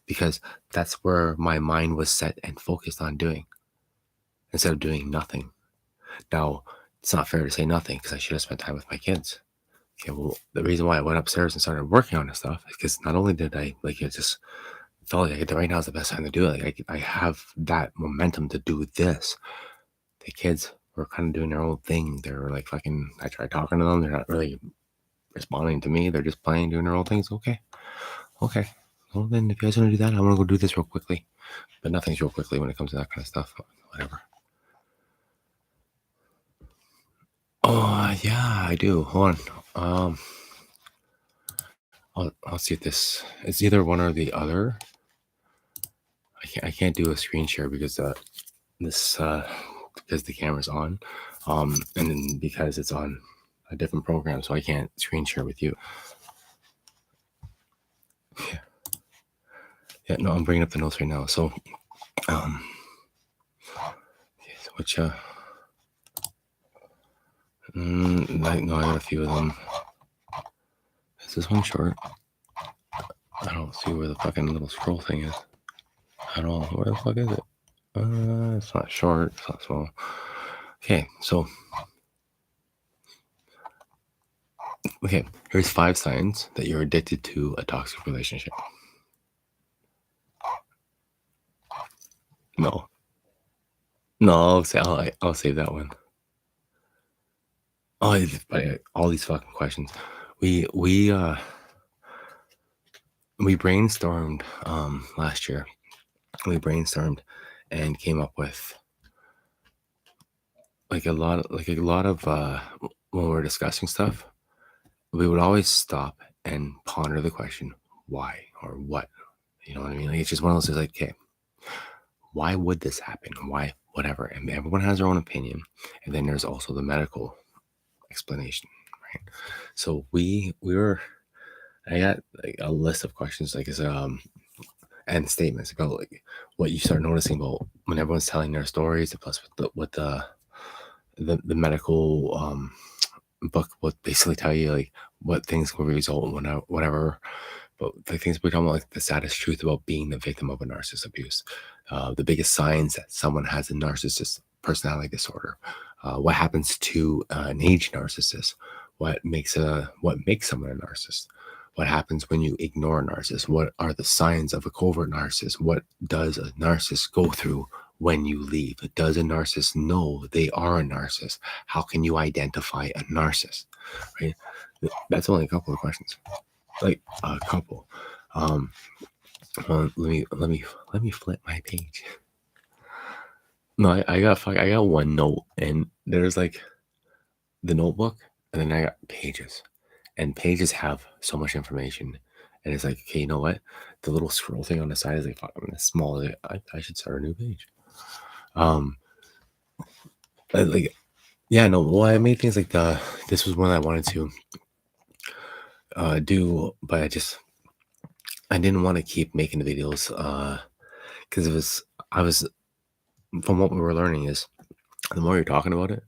Because that's where my mind was set and focused on doing, instead of doing nothing. Now, it's not fair to say nothing because I should have spent time with my kids. Okay, well, the reason why I went upstairs and started working on this stuff is because not only did I, like, it just felt like right now is the best time to do it. Like, I have that momentum to do this. The kids were kind of doing their own thing. They were like fucking, I tried talking to them. They're not really responding to me. They're just playing, doing their own things. Okay. Well, then if you guys want to do that, I want to go do this real quickly. But nothing's real quickly when it comes to that kind of stuff. Whatever. Oh, yeah, I do. Hold on. I'll see if this, it's either one or the other. I can't do a screen share because because the camera's on, and then because it's on a different program, so I can't screen share with you. Yeah, no, I'm bringing up the notes right now. So, which no, I got a few of them. Is this one short? I don't see where the fucking little scroll thing is at all. Where the fuck is it? It's not short. It's not small. Okay, so here's 5 signs that you're addicted to a toxic relationship. No, I'll save that one. Oh, all these fucking questions. We brainstormed last year. We brainstormed and came up with like a lot of when we're discussing stuff, we would always stop and ponder the question, why or what? You know what I mean? Like, it's just one of those things like, okay, why would this happen? Why, whatever. And everyone has their own opinion. And then there's also the medical explanation, right? So I got like a list of questions, like and statements about like what you start noticing about when everyone's telling their stories, plus with the medical book will basically tell you like what things will result when whatever. But the things we're talking about, like the saddest truth about being the victim of a narcissist abuse, the biggest signs that someone has a narcissist personality disorder, what happens to an age narcissist, what makes someone a narcissist, what happens when you ignore a narcissist, what are the signs of a covert narcissist, what does a narcissist go through when you leave? Does a narcissist know they are a narcissist? How can you identify a narcissist? Right? That's only a couple of questions. Like a couple. Let me flip my page. No, I got one note, and there's like the notebook, and then I got pages, and pages have so much information, and it's like, okay, you know what? The little scroll thing on the side is like fucking small. I should start a new page. Like, yeah, no. Well, I made things like this was one I wanted to do, but I didn't want to keep making the videos because I was from what we were learning is the more you're talking about it,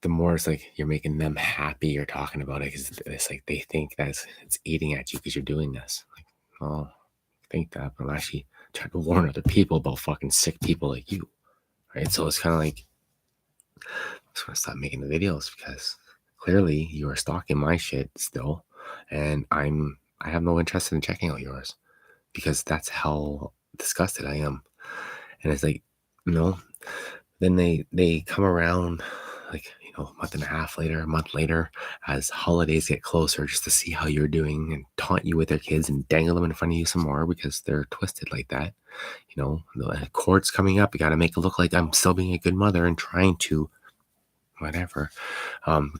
the more it's like you're making them happy you're talking about it, because it's like they think that it's eating at you because you're doing this. Like, oh, I think that, but I'm actually trying to warn other people about fucking sick people like you, right? So it's kind of like I'm just gonna stop making the videos because clearly you are stalking my shit still, and I'm I have no interest in checking out yours because that's how disgusted I am. And it's like, you know, then they come around like, a month and a half later, a month later, as holidays get closer, just to see how you're doing and taunt you with their kids and dangle them in front of you some more because they're twisted like that. The court's coming up. You got to make it look like I'm still being a good mother and trying to whatever. Um,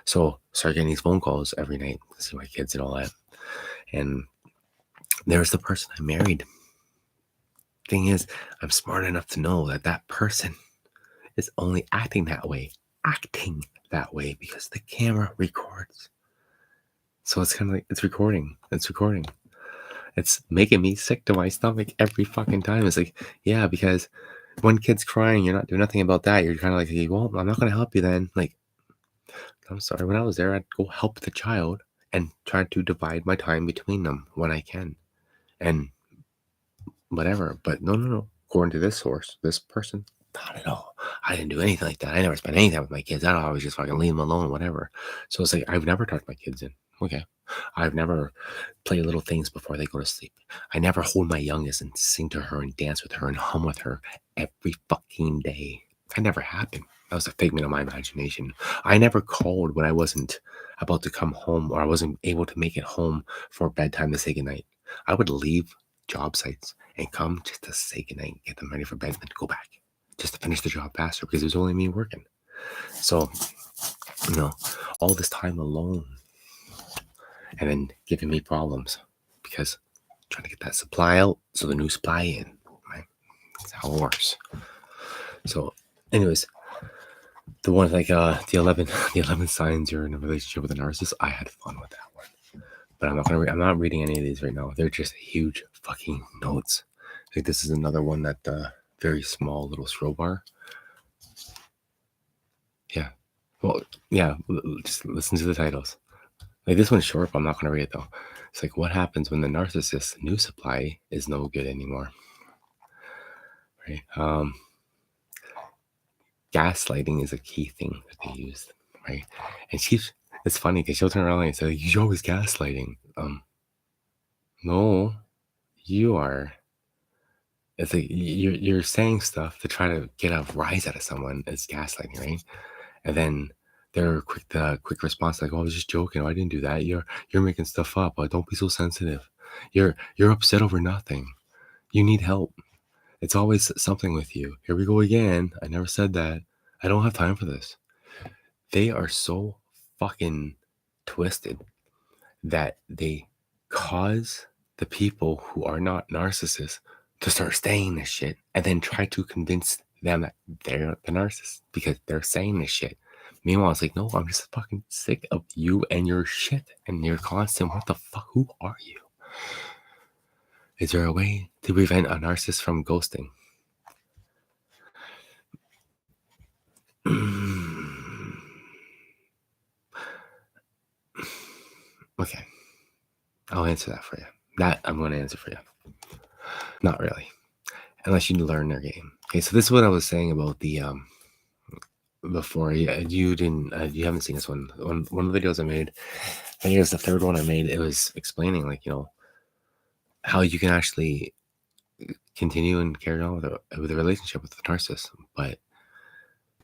so start getting these phone calls every night to see my kids and all that. And there's the person I married. Thing is, I'm smart enough to know that that person is only acting that way because the camera records. So it's kind of like it's recording. It's making me sick to my stomach every fucking time. It's like, yeah, because when kid's crying, you're not doing nothing about that. You're kind of like, well, I'm not going to help you then. Like, I'm sorry. When I was there, I'd go help the child and try to divide my time between them when I can. And whatever. But no. According to this source, this person, not at all. I didn't do anything like that. I never spent any time with my kids. I'd always just fucking leave them alone, whatever. So it's like, I've never tucked my kids in. Okay. I've never played little things before they go to sleep. I never hold my youngest and sing to her and dance with her and hum with her every fucking day. That never happened. That was a figment of my imagination. I never called when I wasn't about to come home or I wasn't able to make it home for bedtime to say goodnight. I would leave job sites and come just to say goodnight and get them ready for bed and then go back just to finish the job faster because it was only me working. So, all this time alone and then giving me problems because I'm trying to get that supply out so the new supply in, right? That's how it works. So anyways, the one like the 11 signs you're in a relationship with a narcissist, I had fun with that one. But I'm not reading any of these right now. They're just huge fucking notes. Like this is another one that very small little scroll bar. Yeah. Well, yeah, just listen to the titles. Like this one's short, but I'm not going to read it though. It's like, what happens when the narcissist's new supply is no good anymore? Right? Gaslighting is a key thing that they use, right? And it's funny because she'll turn around and say, you're always gaslighting. No, you are. It's like you're saying stuff to try to get a rise out of someone. It's gaslighting, right? And then their quick response, like, "Oh, I was just joking. Oh, I didn't do that. You're making stuff up. Don't be so sensitive. You're upset over nothing. You need help. It's always something with you. Here we go again. I never said that. I don't have time for this." They are so fucking twisted that they cause the people who are not narcissists to start saying this shit and then try to convince them that they're the narcissist because they're saying this shit. Meanwhile, it's like, no, I'm just fucking sick of you and your shit and your constant, what the fuck, who are you? Is there a way to prevent a narcissist from ghosting? Okay. I'll answer that for you. That I'm going to answer for you. Not really. Unless you learn their game. Okay, so this is what I was saying about the before. You didn't you haven't seen this one. One of the videos I made, I think it was the third one I made, it was explaining like, how you can actually continue and carry on with a relationship with the narcissist, but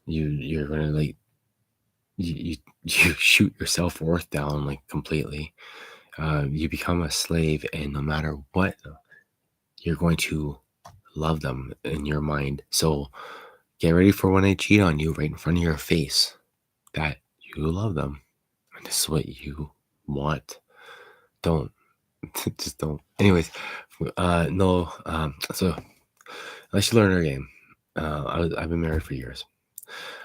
you're gonna like you shoot your self-worth down like completely. You become a slave, and no matter what, you're going to love them in your mind. So get ready for when they cheat on you right in front of your face that you love them. And this is what you want. Don't. Just don't. Anyways, no. So unless you learn our game, I've been married for years.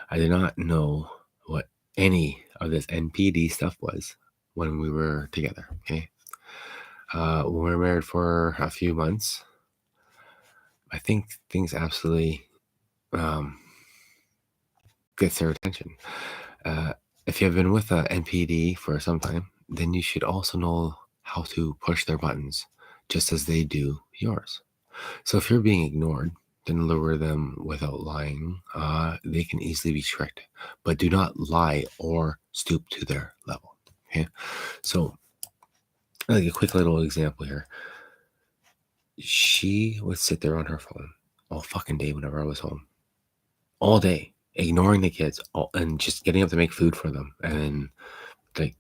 I did not know what any of this NPD stuff was when we were together. Okay. When we were married for a few months, I think things absolutely gets their attention. If you have been with a NPD for some time, then you should also know how to push their buttons, just as they do yours. So if you're being ignored, then lure them without lying. They can easily be tricked, but do not lie or stoop to their level. Okay, so Like a quick little example here. She would sit there on her phone all fucking day whenever I was home. All day, ignoring the kids and just getting up to make food for them and then like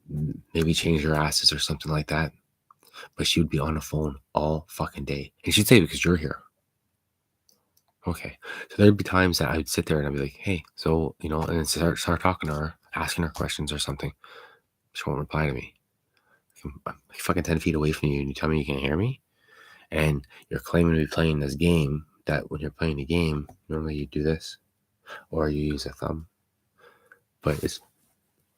maybe change their asses or something like that. But she would be on the phone all fucking day. And she'd say, because you're here. Okay. So there'd be times that I'd sit there and I'd be like, hey, so, and then start talking to her, asking her questions or something. She won't reply to me. I'm like fucking 10 feet away from you and you tell me you can't hear me? And you're claiming to be playing this game that when you're playing the game, normally you do this or you use a thumb. But it's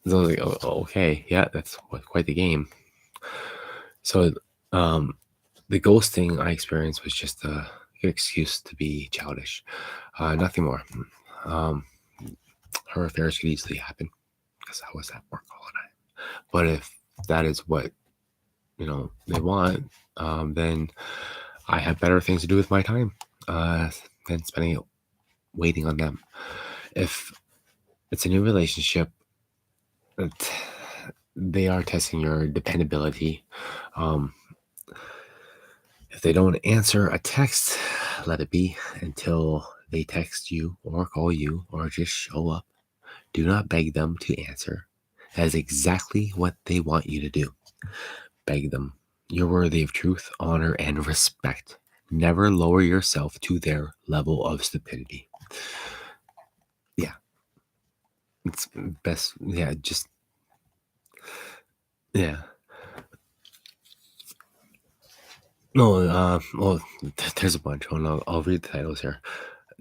like, okay, yeah, that's quite the game. So the ghosting I experienced was just a good excuse to be childish. Nothing more. Her affairs could easily happen because I was at work all the time. But if that is what they want, then I have better things to do with my time than spending it waiting on them. If it's a new relationship, they are testing your dependability. If they don't answer a text, let it be until they text you or call you or just show up. Do not beg them to answer. That is exactly what they want you to do. Beg them. You're worthy of truth, honor, and respect. Never lower yourself to their level of stupidity. Yeah. It's best. Yeah, just. Yeah. No, well, there's a bunch. I'll read the titles here.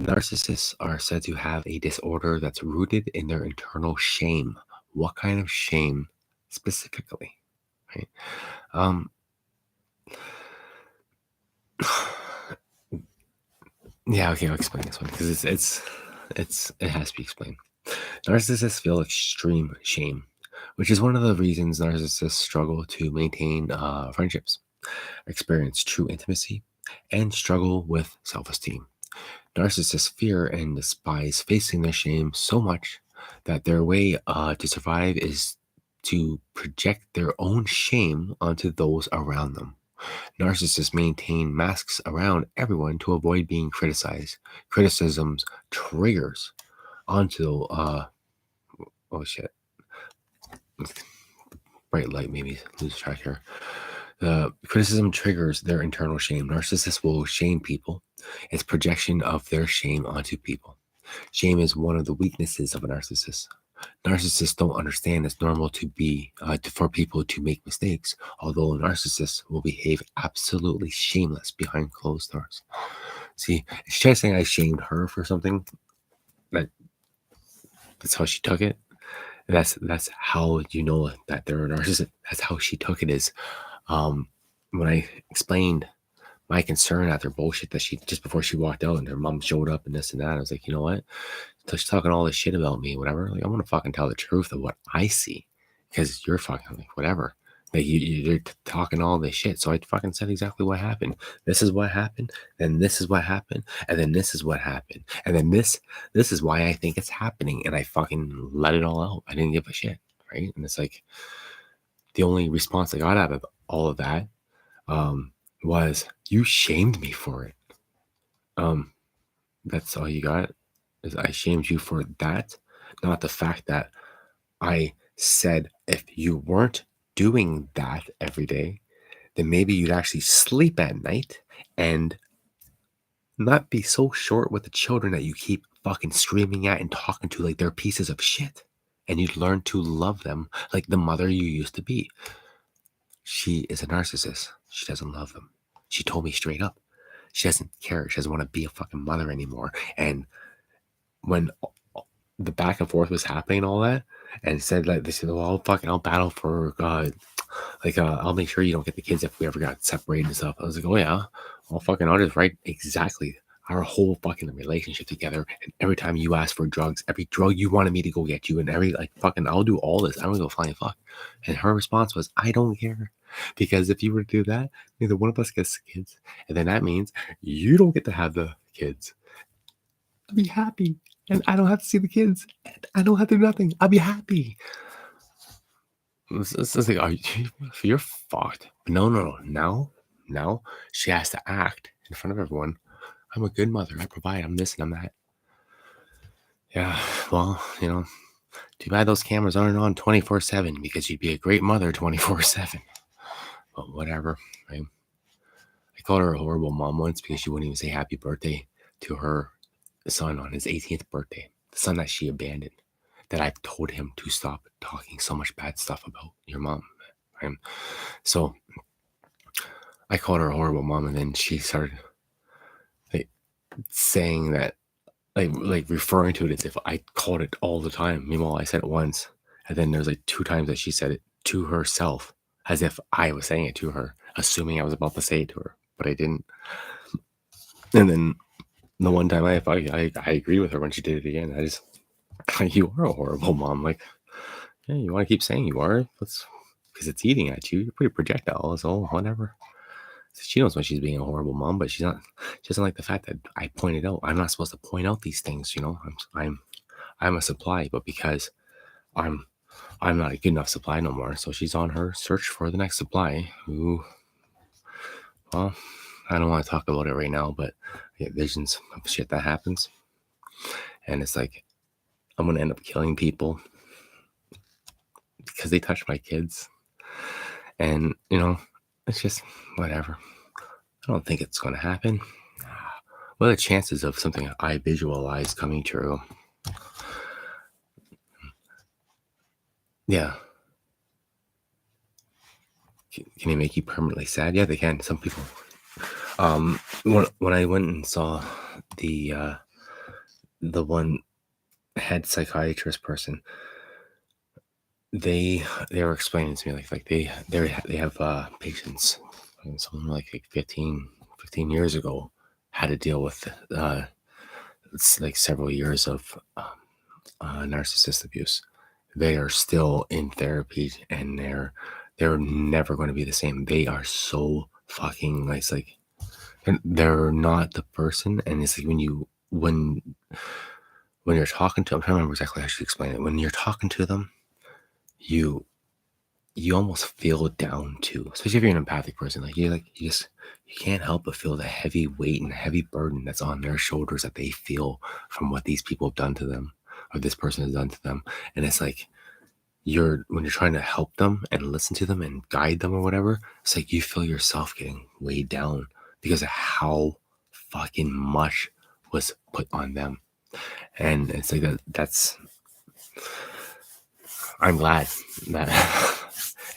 Narcissists are said to have a disorder that's rooted in their internal shame. What kind of shame specifically? Right? Yeah, okay, I'll explain this one because it has to be explained. Narcissists feel extreme shame, which is one of the reasons narcissists struggle to maintain friendships, experience true intimacy, and struggle with self-esteem. Narcissists fear and despise facing their shame so much that their way to survive is to project their own shame onto those around them. Narcissists maintain masks around everyone to avoid being criticized. Criticisms triggers onto oh shit. Bright light made me lose track here. Criticism triggers their internal shame. Narcissists will shame people. It's projection of their shame onto people. Shame is one of the weaknesses of a narcissist. Narcissists don't understand it's normal for people to make mistakes, although narcissists will behave absolutely shameless behind closed doors. See, she's trying to say I shamed her for something. That's how she took it. That's how you know that they're a narcissist. That's how she took it. Is when I explained my concern at their bullshit that she just before she walked out and her mom showed up and this and that. I was like, you know what? So she's talking all this shit about me, whatever. Like, I want to fucking tell the truth of what I see because you're fucking like whatever. Like you're talking all this shit. So I fucking said exactly what happened. This is what happened. Then this is what happened. And then this is what happened. And then this is why I think it's happening. And I fucking let it all out. I didn't give a shit. Right. And it's like the only response I got out of all of that was you shamed me for it. That's all you got is I shamed you for that, not the fact that I said if you weren't doing that every day, then maybe you'd actually sleep at night and not be so short with the children that you keep fucking screaming at and talking to like they're pieces of shit. And you'd learn to love them like the mother you used to be. She is a narcissist. She doesn't love them. She told me straight up. She doesn't care. She doesn't want to be a fucking mother anymore. And when the back and forth was happening, all that, and said like they said, "Well, I'll battle for God. I'll make sure you don't get the kids if we ever got separated and stuff." I was like, "Oh yeah, I'll just write exactly our whole fucking relationship together. And every time you ask for drugs, every drug you wanted me to go get you, and every I'll do all this. I don't go flying fuck." And her response was, "I don't care." Because if you were to do that, neither one of us gets the kids. And then that means you don't get to have the kids. I'll be happy. And I don't have to see the kids. And I don't have to do nothing. I'll be happy. It's like, you're fucked. No. Now she has to act in front of everyone. I'm a good mother. I provide. I'm this and I'm that. Yeah. Well, too bad those cameras aren't on 24/7 because you'd be a great mother 24/7. But whatever. Right? I called her a horrible mom once because she wouldn't even say happy birthday to her son on his 18th birthday. The son that she abandoned. That I've told him to stop talking so much bad stuff about your mom. Right? So I called her a horrible mom, and then she started like saying that, like referring to it as if I called it all the time. Meanwhile, I said it once, and then there's like 2 times that she said it to herself, as if I was saying it to her, assuming I was about to say it to her, but I didn't. And then the one time I agree with her when she did it again. I just, you are a horrible mom. Like, yeah, you want to keep saying you are? Let's, because it's eating at you. You're pretty projectile, so whatever. She knows when she's being a horrible mom, but she's not. She doesn't like the fact that I pointed out. I'm not supposed to point out these things. I'm a supply, but because I'm I'm not a good enough supply no more. So she's on her search for the next supply. Who, well, I don't want to talk about it right now, but I get visions of shit that happens, and it's like I'm gonna end up killing people because they touch my kids, and it's just whatever. I don't think it's gonna happen. What are the chances of something I visualize coming true? Yeah. Can they make you permanently sad? Yeah, they can. Some people. When I went and saw the one head psychiatrist person, they were explaining to me like they have patients. And someone like 15 years ago had to deal with it's like several years of narcissist abuse. They are still in therapy, and they're never going to be the same. They are so fucking nice. Like, and they're not the person. And it's like when you're talking to them, I'm trying to remember exactly how she explained it. When you're talking to them, you almost feel down too, especially if you're an empathic person. You can't help but feel the heavy weight and the heavy burden that's on their shoulders that they feel from what these people have done to them, or this person has done to them. And it's like when you're trying to help them and listen to them and guide them or whatever, it's like you feel yourself getting weighed down because of how fucking much was put on them. And it's like I'm glad that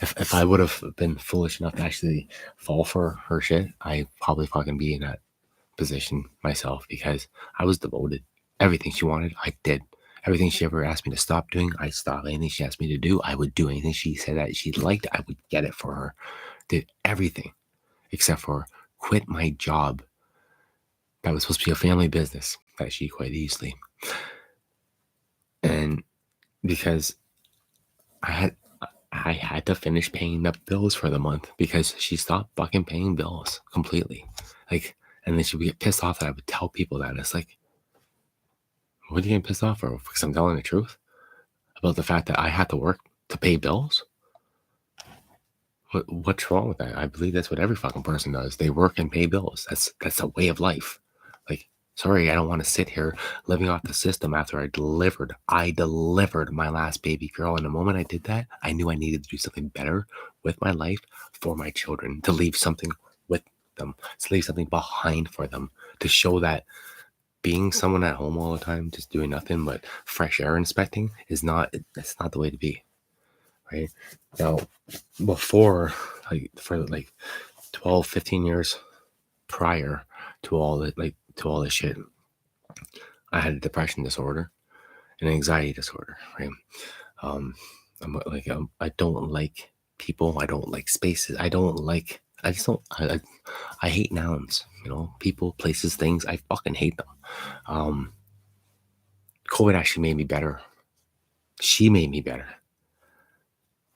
if I would have been foolish enough to actually fall for her shit, I probably fucking be in that position myself, because I was devoted. Everything she wanted, I did. Everything she ever asked me to stop doing, I stopped. Anything she asked me to do, I would do. Anything she said that she liked, I would get it for her. Did everything except for quit my job that was supposed to be a family business that she quit easily. And because I had to finish paying the bills for the month, because she stopped fucking paying bills completely. Like, and then she would get pissed off that I would tell people that. And it's like, what are you getting pissed off for? Because I'm telling the truth about the fact that I had to work to pay bills? What's wrong with that? I believe that's what every fucking person does. They work and pay bills. That's a way of life. Like, sorry, I don't want to sit here living off the system after I delivered. I delivered my last baby girl. And the moment I did that, I knew I needed to do something better with my life for my children, to leave something with them, to leave something behind for them, to show that being someone at home all the time, just doing nothing but fresh air inspecting, that's not the way to be. Right? Now, before, for 12, 15 years prior to all this shit, I had a depression disorder, an anxiety disorder, right? I don't like people. I don't like spaces. I just don't, I hate nouns, people, places, things. I fucking hate them. COVID actually made me better. She made me better.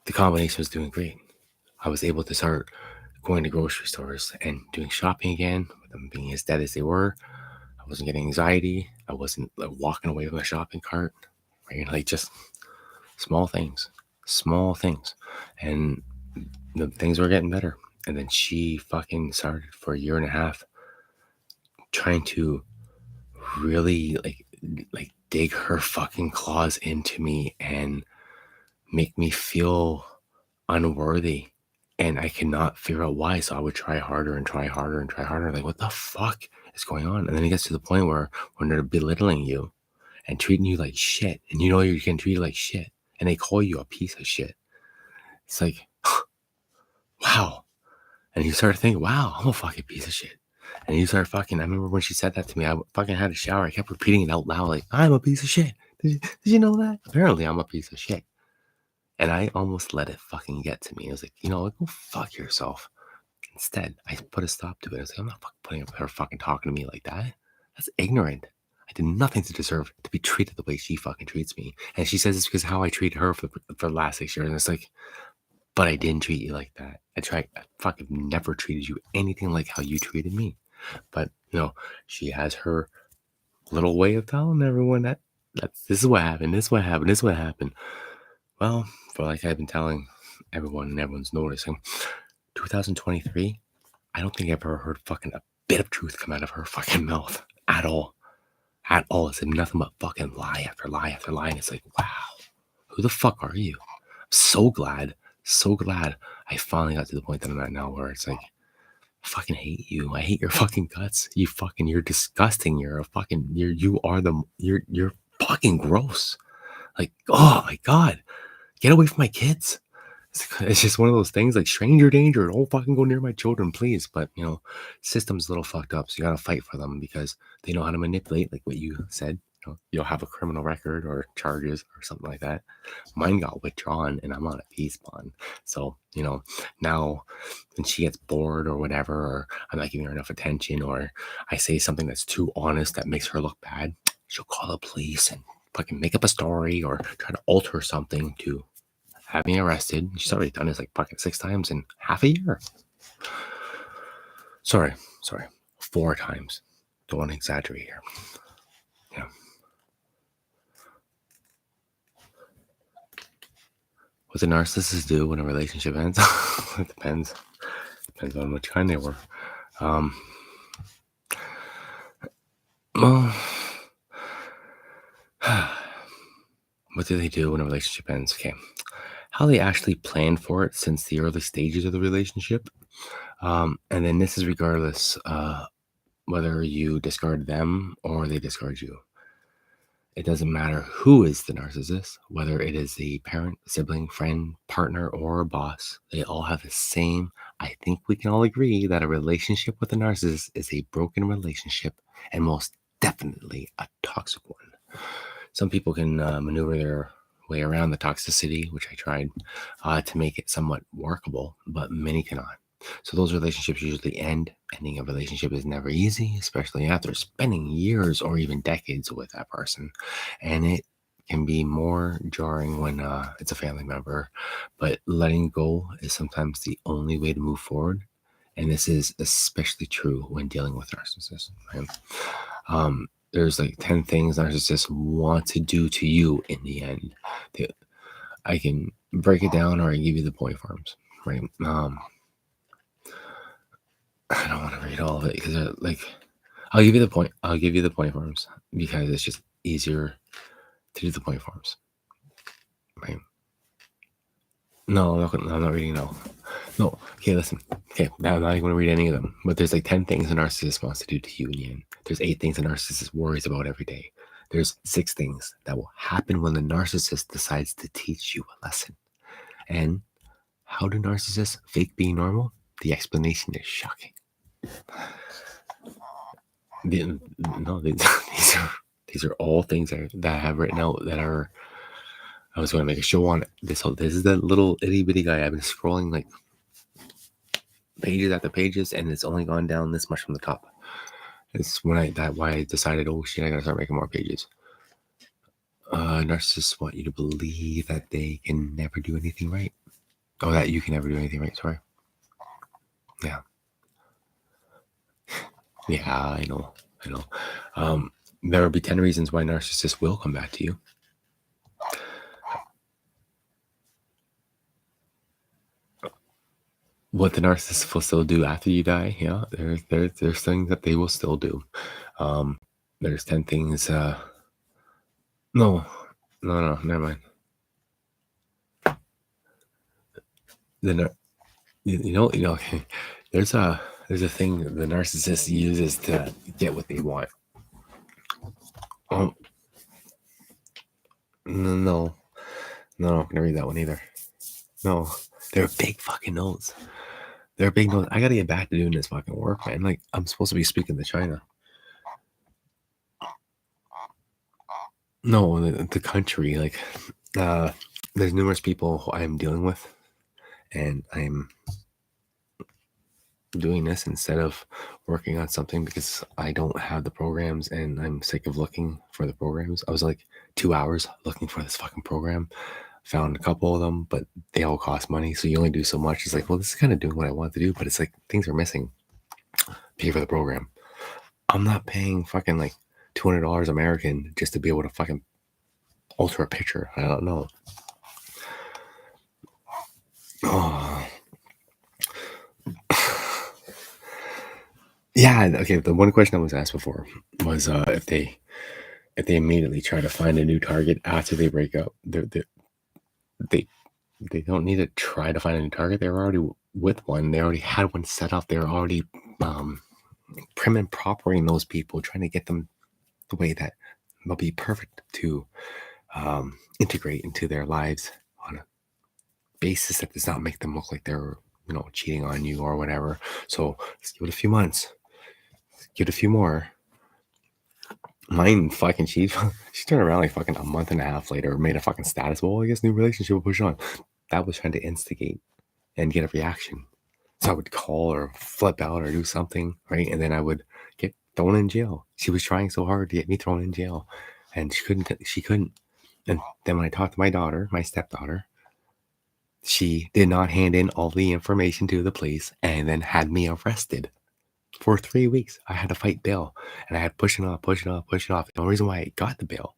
The combination was doing great. I was able to start going to grocery stores and doing shopping again, with them being as dead as they were. I wasn't getting anxiety. I wasn't walking away with a shopping cart, right? Like, just small things. small things. And the things were getting better. And then she fucking started for a year and a half trying to really like dig her fucking claws into me and make me feel unworthy. And I could not figure out why. So I would try harder and try harder and try harder. Like, what the fuck is going on? And then it gets to the point where when they're belittling you and treating you like shit, and you know you're getting treated like shit, and they call you a piece of shit. It's like, wow. And you start thinking, wow, I'm a fucking piece of shit. And you start fucking, I remember when she said that to me, I fucking had a shower. I kept repeating it out loud, like, I'm a piece of shit. Did you know that? Apparently, I'm a piece of shit. And I almost let it fucking get to me. I was like, you know, go fuck yourself. Instead, I put a stop to it. I was like, I'm not fucking putting up her fucking talking to me like that. That's ignorant. I did nothing to deserve to be treated the way she fucking treats me. And she says it's because how I treated her for the last 6 years. And it's like, but I didn't treat you like that. I fucking never treated you anything like how you treated me. But, you know, she has her little way of telling everyone that this is what happened, this is what happened, this is what happened. Well, for like I've been telling everyone and everyone's noticing, 2023, I don't think I've ever heard fucking a bit of truth come out of her fucking mouth at all. At all. It's nothing but fucking lie after lie after lie. And it's like, wow, who the fuck are you? I'm so glad I finally got to the point that I'm at now where it's like, I fucking hate you. I hate your fucking guts. You're disgusting. You're fucking gross. Like, oh my God, get away from my kids. It's just one of those things like stranger danger. Don't fucking go near my children, please. But, you know, system's a little fucked up. So you got to fight for them because they know how to manipulate, like what you said. You know, you'll have a criminal record or charges or something like that. Mine got withdrawn and I'm on a peace bond. So, you know, now when she gets bored or whatever, or I'm not giving her enough attention, or I say something that's too honest that makes her look bad, she'll call the police and fucking make up a story or try to alter something to have me arrested. She's already done this like fucking 6 times in half a year. Sorry, 4 times. Don't want to exaggerate here. Yeah. What the narcissists do when a relationship ends? It depends. Depends on which kind they were. Well, what do they do when a relationship ends? Okay. How they actually plan for it since the early stages of the relationship. And then this is regardless whether you discard them or they discard you. It doesn't matter who is the narcissist, whether it is the parent, sibling, friend, partner, or a boss. They all have the same. I think we can all agree that a relationship with a narcissist is a broken relationship and most definitely a toxic one. Some people can maneuver their way around the toxicity, which I tried to make it somewhat workable, but many cannot. So those relationships usually end. Ending a relationship is never easy, especially after spending years or even decades with that person. And it can be more jarring when it's a family member, but letting go is sometimes the only way to move forward. And this is especially true when dealing with narcissists. Right? There's like 10 things narcissists want to do to you in the end. I can break it down or I can give you the point forms, right? I don't want to read all of it because I'll give you the point forms because it's just easier to do the point forms. Right? No, I'm not reading. No. Okay, listen. Okay, now I'm not even going to read any of them. But there's like 10 things a narcissist wants to do to you in the end. There's 8 things a narcissist worries about every day. There's 6 things that will happen when the narcissist decides to teach you a lesson. And how do narcissists fake being normal? The explanation is shocking. These are all things that I have written out that are. I was going to make a show on it. This is the little itty bitty guy. I've been scrolling like pages after pages, and it's only gone down this much from the top. It's why I decided, oh shit, I gotta start making more pages. Narcissists want you to believe that they can never do anything right. Oh, that you can never do anything right. Sorry. Yeah. Yeah, I know. There will be 10 reasons why narcissists will come back to you. what the narcissist will still do after you die. Yeah, there's things that they will still do. Um, there's 10 things. No, no, never mind. The okay. There's a thing the narcissist uses to get what they want. Oh, no, I'm not gonna read that one either. No, they're big fucking notes. They're big notes. I gotta get back to doing this fucking work, man. Like, I'm supposed to be speaking to China. No, the country. Like, there's numerous people who I'm dealing with, and I'm doing this instead of working on something because I don't have the programs and I'm sick of looking for the programs. I was like 2 hours looking for this fucking program, found a couple of them, but they all cost money. So you only do so much. It's like, well, this is kind of doing what I want to do, but it's like things are missing. Pay for the program. I'm not paying fucking like $200 American just to be able to fucking alter a picture. I don't know. Oh. Yeah, okay. The one question I was asked before was if they immediately try to find a new target after they break up. They don't need to try to find a new target. They're already with one. They already had one set up. They're already prim and propering those people, trying to get them the way that they'll be perfect to integrate into their lives on a basis that does not make them look like they're cheating on you or whatever. So let's give it a few months. Give it a few more. Mine fucking she turned around like fucking a month and a half later, made a fucking status. Well, I guess new relationship will push on. That was trying to instigate and get a reaction. So I would call or flip out or do something, right? And then I would get thrown in jail. She was trying so hard to get me thrown in jail, and she couldn't. And then when I talked to my daughter, my stepdaughter, she did not hand in all the information to the police and then had me arrested. For 3 weeks, I had to fight bail, and I had pushing off. The only reason why I got the bail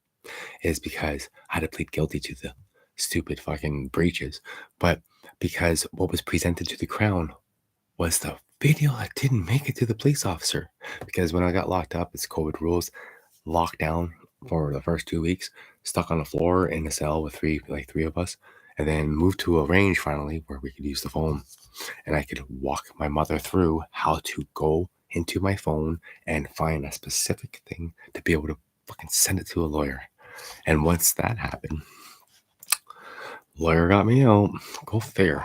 is because I had to plead guilty to the stupid fucking breaches. But because what was presented to the Crown was the video that didn't make it to the police officer. Because when I got locked up, it's COVID rules, locked down for the first 2 weeks, stuck on the floor in a cell with three of us, and then moved to a range finally where we could use the phone. And I could walk my mother through how to go into my phone and find a specific thing to be able to fucking send it to a lawyer. And once that happened, lawyer got me out. Go figure.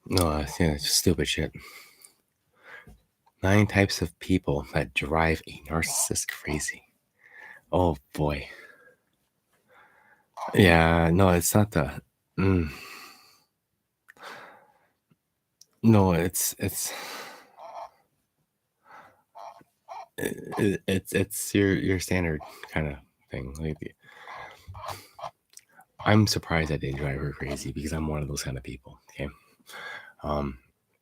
No, yeah, it's just stupid shit. 9 types of people that drive a narcissist crazy. Oh boy. Yeah, no, it's not the. No, it's your standard kind of thing. Like, I'm surprised I didn't drive her crazy because I'm one of those kind of people. Okay,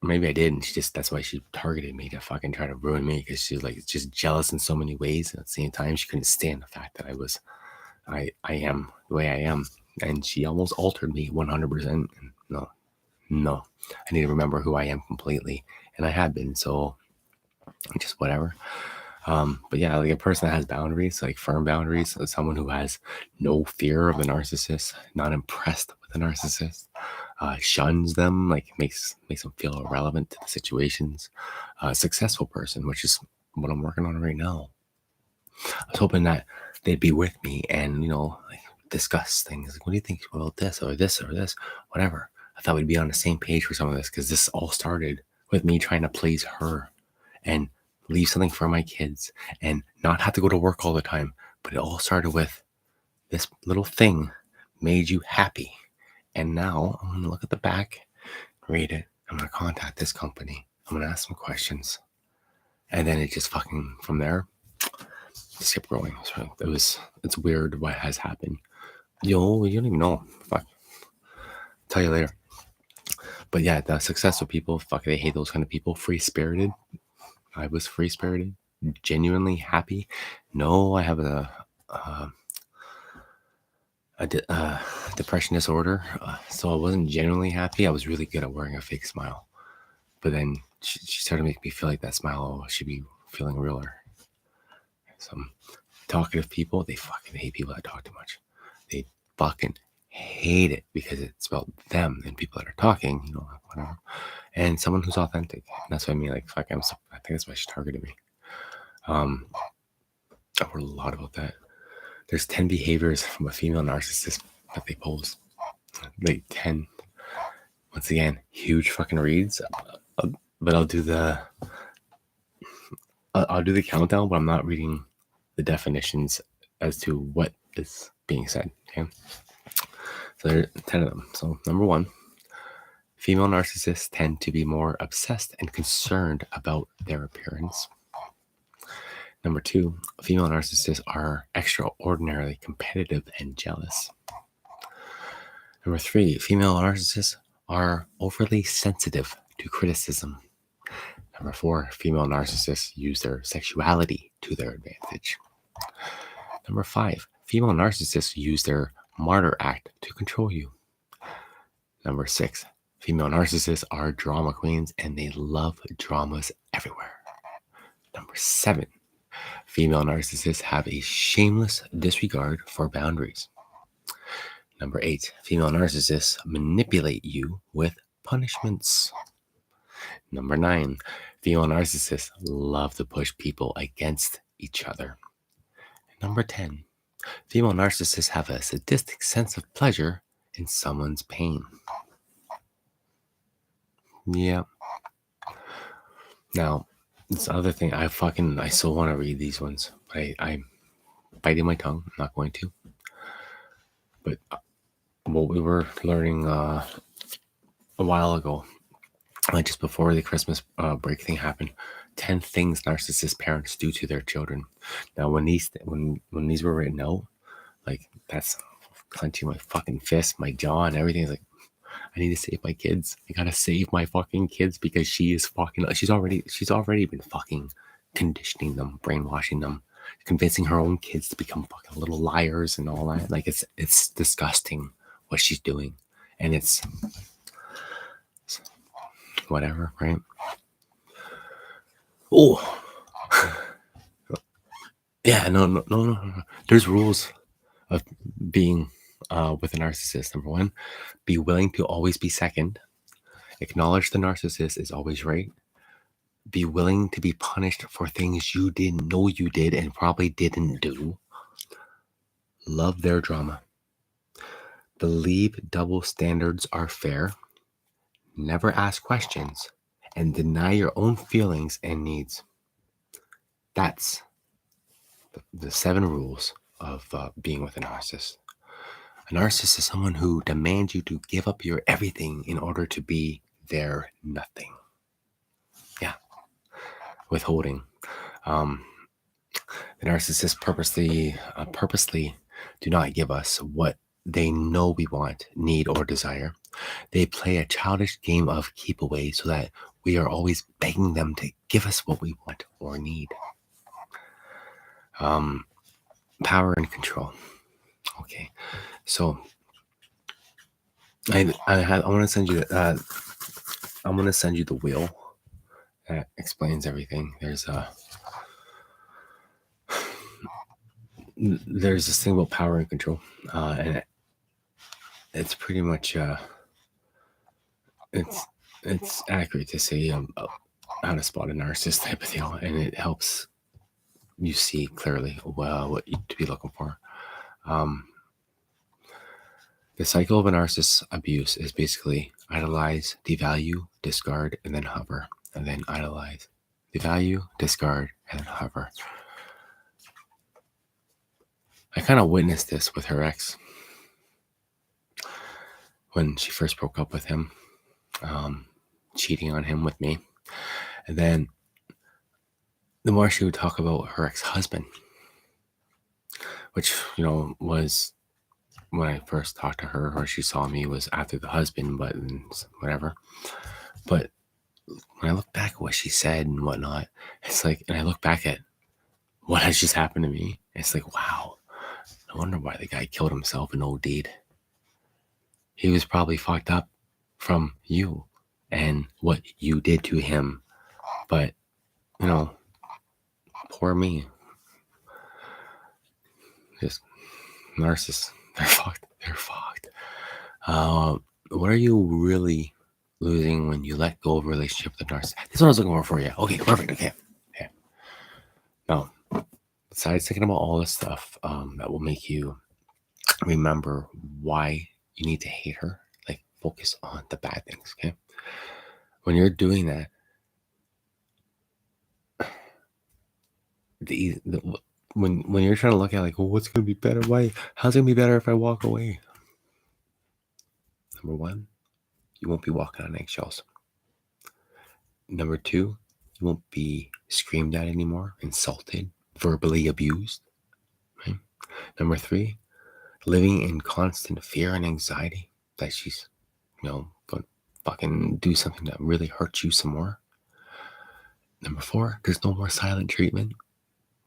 maybe I did, and that's why she targeted me to fucking try to ruin me because she's like just jealous in so many ways. At the same time, she couldn't stand the fact that I am the way I am, and she almost altered me 100%. No, I need to remember who I am completely, and I have been. So just whatever. But yeah, like a person that has boundaries, like firm boundaries, someone who has no fear of the narcissist, not impressed with the narcissist, shuns them, like makes them feel irrelevant to the situations. A successful person, which is what I'm working on right now. I was hoping that they'd be with me and like discuss things. Like, what do you think about this or this or this, whatever. I thought we'd be on the same page for some of this because this all started with me trying to please her and leave something for my kids and not have to go to work all the time. But it all started with this little thing made you happy. And now I'm going to look at the back, read it. I'm going to contact this company. I'm going to ask some questions. And then it just fucking, from there, just kept growing. So it's weird what has happened. You don't even know. Fuck. Tell you later. But yeah, the successful people, fuck, they hate those kind of people. Free-spirited. I was free-spirited, genuinely happy. No, I have depression disorder. So I wasn't genuinely happy. I was really good at wearing a fake smile. But then she started to make me feel like that smile should be feeling realer. Some talkative people, they fucking hate people that talk too much. They fucking hate it because it's about them and people that are talking, whatever. And someone who's authentic. And that's what I mean. Like, fuck, I think that's why she targeted me. I wrote a lot about that. There's 10 behaviors from a female narcissist that they pose. Like 10. Once again, huge fucking reads. But I'll do the countdown, but I'm not reading the definitions as to what is being said. Okay. So there are 10 of them. So number 1, female narcissists tend to be more obsessed and concerned about their appearance. Number 2, female narcissists are extraordinarily competitive and jealous. Number 3, female narcissists are overly sensitive to criticism. Number 4, female narcissists use their sexuality to their advantage. Number 5, female narcissists use their martyr act to control you. Number 6, female narcissists are drama queens and they love dramas everywhere. Number 7, female narcissists have a shameless disregard for boundaries. Number 8, female narcissists manipulate you with punishments. Number 9, female narcissists love to push people against each other. Number 10, female narcissists have a sadistic sense of pleasure in someone's pain. Yeah. Now, this other thing, I still want to read these ones, but I'm biting my tongue. I'm not going to. But what we were learning a while ago, just before the Christmas break thing happened, 10 things narcissist parents do to their children. Now, when these were written out, like, that's clenching my fucking fist, my jaw, and everything. It's like, I need to save my kids. I gotta save my fucking kids because she's already been fucking conditioning them, brainwashing them, convincing her own kids to become fucking little liars and all that. Like, it's disgusting what she's doing, and it's whatever, right? Oh, yeah, no. There's rules of being with a narcissist. Number 1, be willing to always be second. Acknowledge the narcissist is always right. Be willing to be punished for things you didn't know you did and probably didn't do. Love their drama. Believe double standards are fair. Never ask questions. And deny your own feelings and needs. That's the 7 rules of being with a narcissist. A narcissist is someone who demands you to give up your everything in order to be their nothing. Yeah. Withholding. The narcissists purposely do not give us what they know we want, need, or desire. They play a childish game of keep away so that we are always begging them to give us what we want or need. Power and control. Okay, so I want to send you I'm going to send you the wheel that explains everything. There's this thing about power and control, and it's pretty much it's accurate to say how to spot a narcissist type of deal, and it helps you see clearly what you to be looking for. The cycle of a narcissist abuse is basically idolize, devalue, discard, and then hover, and then idolize, devalue, discard, and then hover. I kind of witnessed this with her ex when she first broke up with him, cheating on him with me. And then the more she would talk about her ex-husband, which, was when I first talked to her or she saw me was after the husband, but whatever. But when I look back at what she said and whatnot, it's like, and I look back at what has just happened to me, it's like, wow, I wonder why the guy killed himself and OD'd. He was probably fucked up from you and what you did to him. But, poor me. Just narcissists. They're fucked. They're fucked. What are you really losing when you let go of a relationship with a narcissist? This is what I was looking for you. Okay, perfect. Okay. Now, besides thinking about all this stuff that will make you remember why you need to hate her, like focus on the bad things, okay? When you're doing that, when you're trying to look at like, well, what's going to be better? How's it going to be better if I walk away? Number one, you won't be walking on eggshells. Number two, you won't be screamed at anymore, insulted, verbally abused. Right? Number three, living in constant fear and anxiety that she's, going to fucking do something that really hurts you some more. Number four, there's no more silent treatment.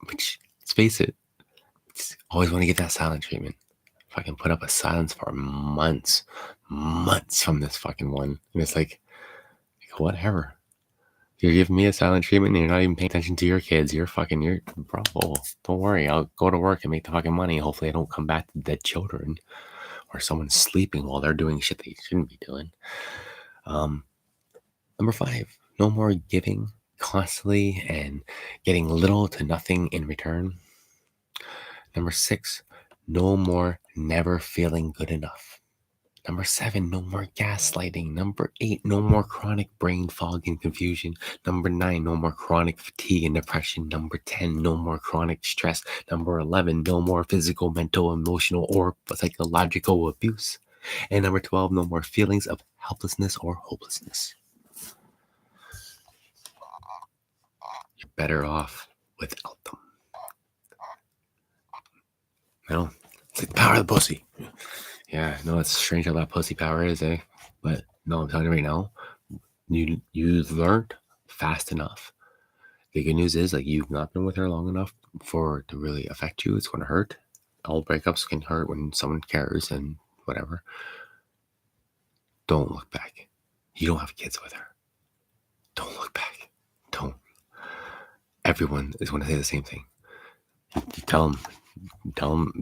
Which, let's face it, always want to get that silent treatment. If I can put up a silence for months from this fucking one, and it's like whatever. You're giving me a silent treatment and you're not even paying attention to your kids. You're bro, don't worry. I'll go to work and make the fucking money. Hopefully I don't come back to dead children or someone sleeping while they're doing shit they shouldn't be doing. Number five, no more giving constantly and getting little to nothing in return. Number six, no more never feeling good enough. Number seven, no more gaslighting. Number eight, no more chronic brain fog and confusion. Number nine, no more chronic fatigue and depression. Number 10, no more chronic stress. Number 11, no more physical, mental, emotional, or psychological abuse. And number 12, no more feelings of helplessness or hopelessness. You're better off without them. It's like the power of the pussy. Yeah, no, it's strange how that pussy power is, eh? But no, I'm telling you right now, you learned fast enough. The good news is, like, you've not been with her long enough for it to really affect you. It's going to hurt. All breakups can hurt when someone cares and whatever. Don't look back. You don't have kids with her. Don't look back. Don't. Everyone is going to say the same thing. You tell them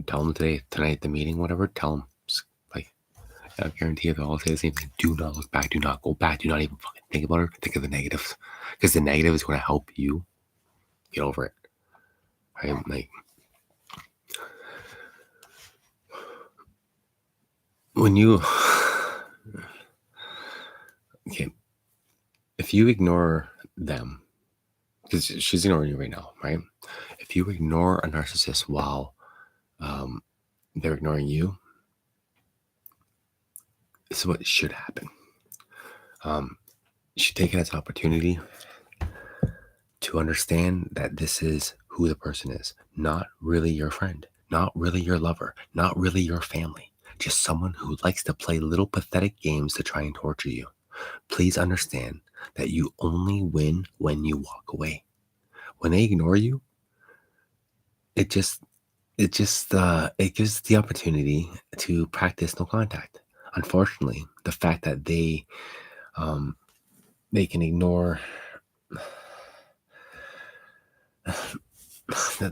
tonight at the meeting, whatever. Tell them. I guarantee you they'll all say the same thing. Do not look back. Do not go back. Do not even fucking think about her. Think of the negatives. Because the negative is going to help you get over it. Right? Like, when you... Okay. If you ignore them, because she's ignoring you right now, right? If you ignore a narcissist while they're ignoring you, this is what should happen. You should take it as an opportunity to understand that this is who the person is. Not really your friend. Not really your lover. Not really your family. Just someone who likes to play little pathetic games to try and torture you. Please understand that you only win when you walk away. When they ignore you, it gives the opportunity to practice no contact. Unfortunately, the fact that they can ignore the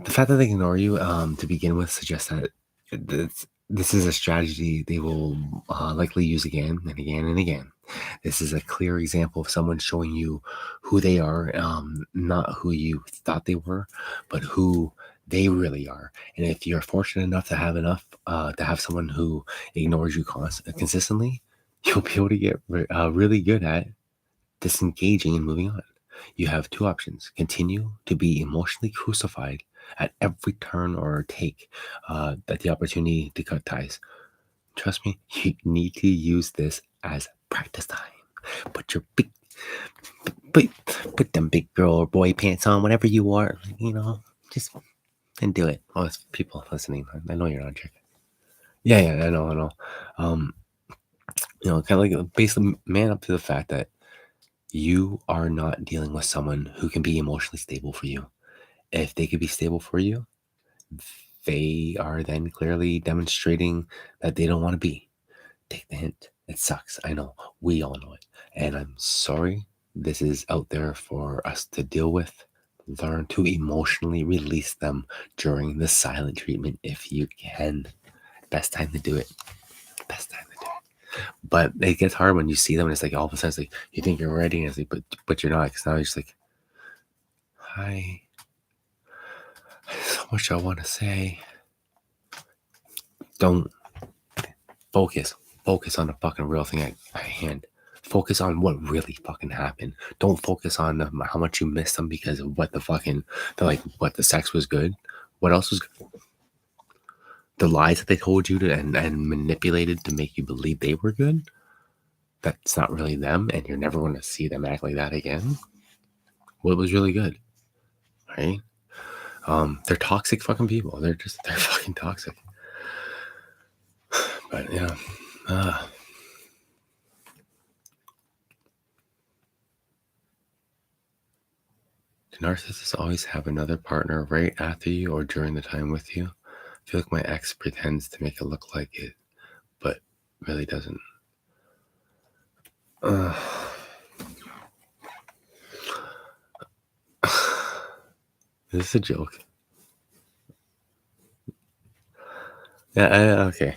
fact that they ignore you to begin with suggests that this is a strategy they will likely use again and again and again. This is a clear example of someone showing you who they are, not who you thought they were, but who they really are. And if you're fortunate enough to have someone who ignores you consistently, you'll be able to get really good at disengaging and moving on. You have two options: continue to be emotionally crucified at every turn or take at the opportunity to cut ties. Trust me, you need to use this as practice time. Put your put them big girl or boy pants on, whatever you are, just and do it. Oh, it's people listening. I know you're not a chick. Yeah, I know. Kind of like basically man up to the fact that you are not dealing with someone who can be emotionally stable for you. If they could be stable for you, they are then clearly demonstrating that they don't want to be. Take the hint. It sucks. I know. We all know it. And I'm sorry. This is out there for us to deal with. Learn to emotionally release them during the silent treatment if you can. Best time to do it. Best time to do it. But it gets hard when you see them and it's like all of a sudden it's like you think you're ready and it's like, but you're not, because now you're just like, hi. So much I want to say. Don't focus. Focus on the fucking real thing at hand. Focus on what really fucking happened. Don't focus on how much you missed them because of what what the sex was good. What else was good? The lies that they told you to and manipulated to make you believe they were good. That's not really them, and you're never going to see them act like that again. What was really good, right? They're toxic fucking people. They're fucking toxic. But yeah, do narcissists always have another partner right after you or during the time with you? I feel like my ex pretends to make it look like it, but really doesn't. Is this a joke? Yeah, okay.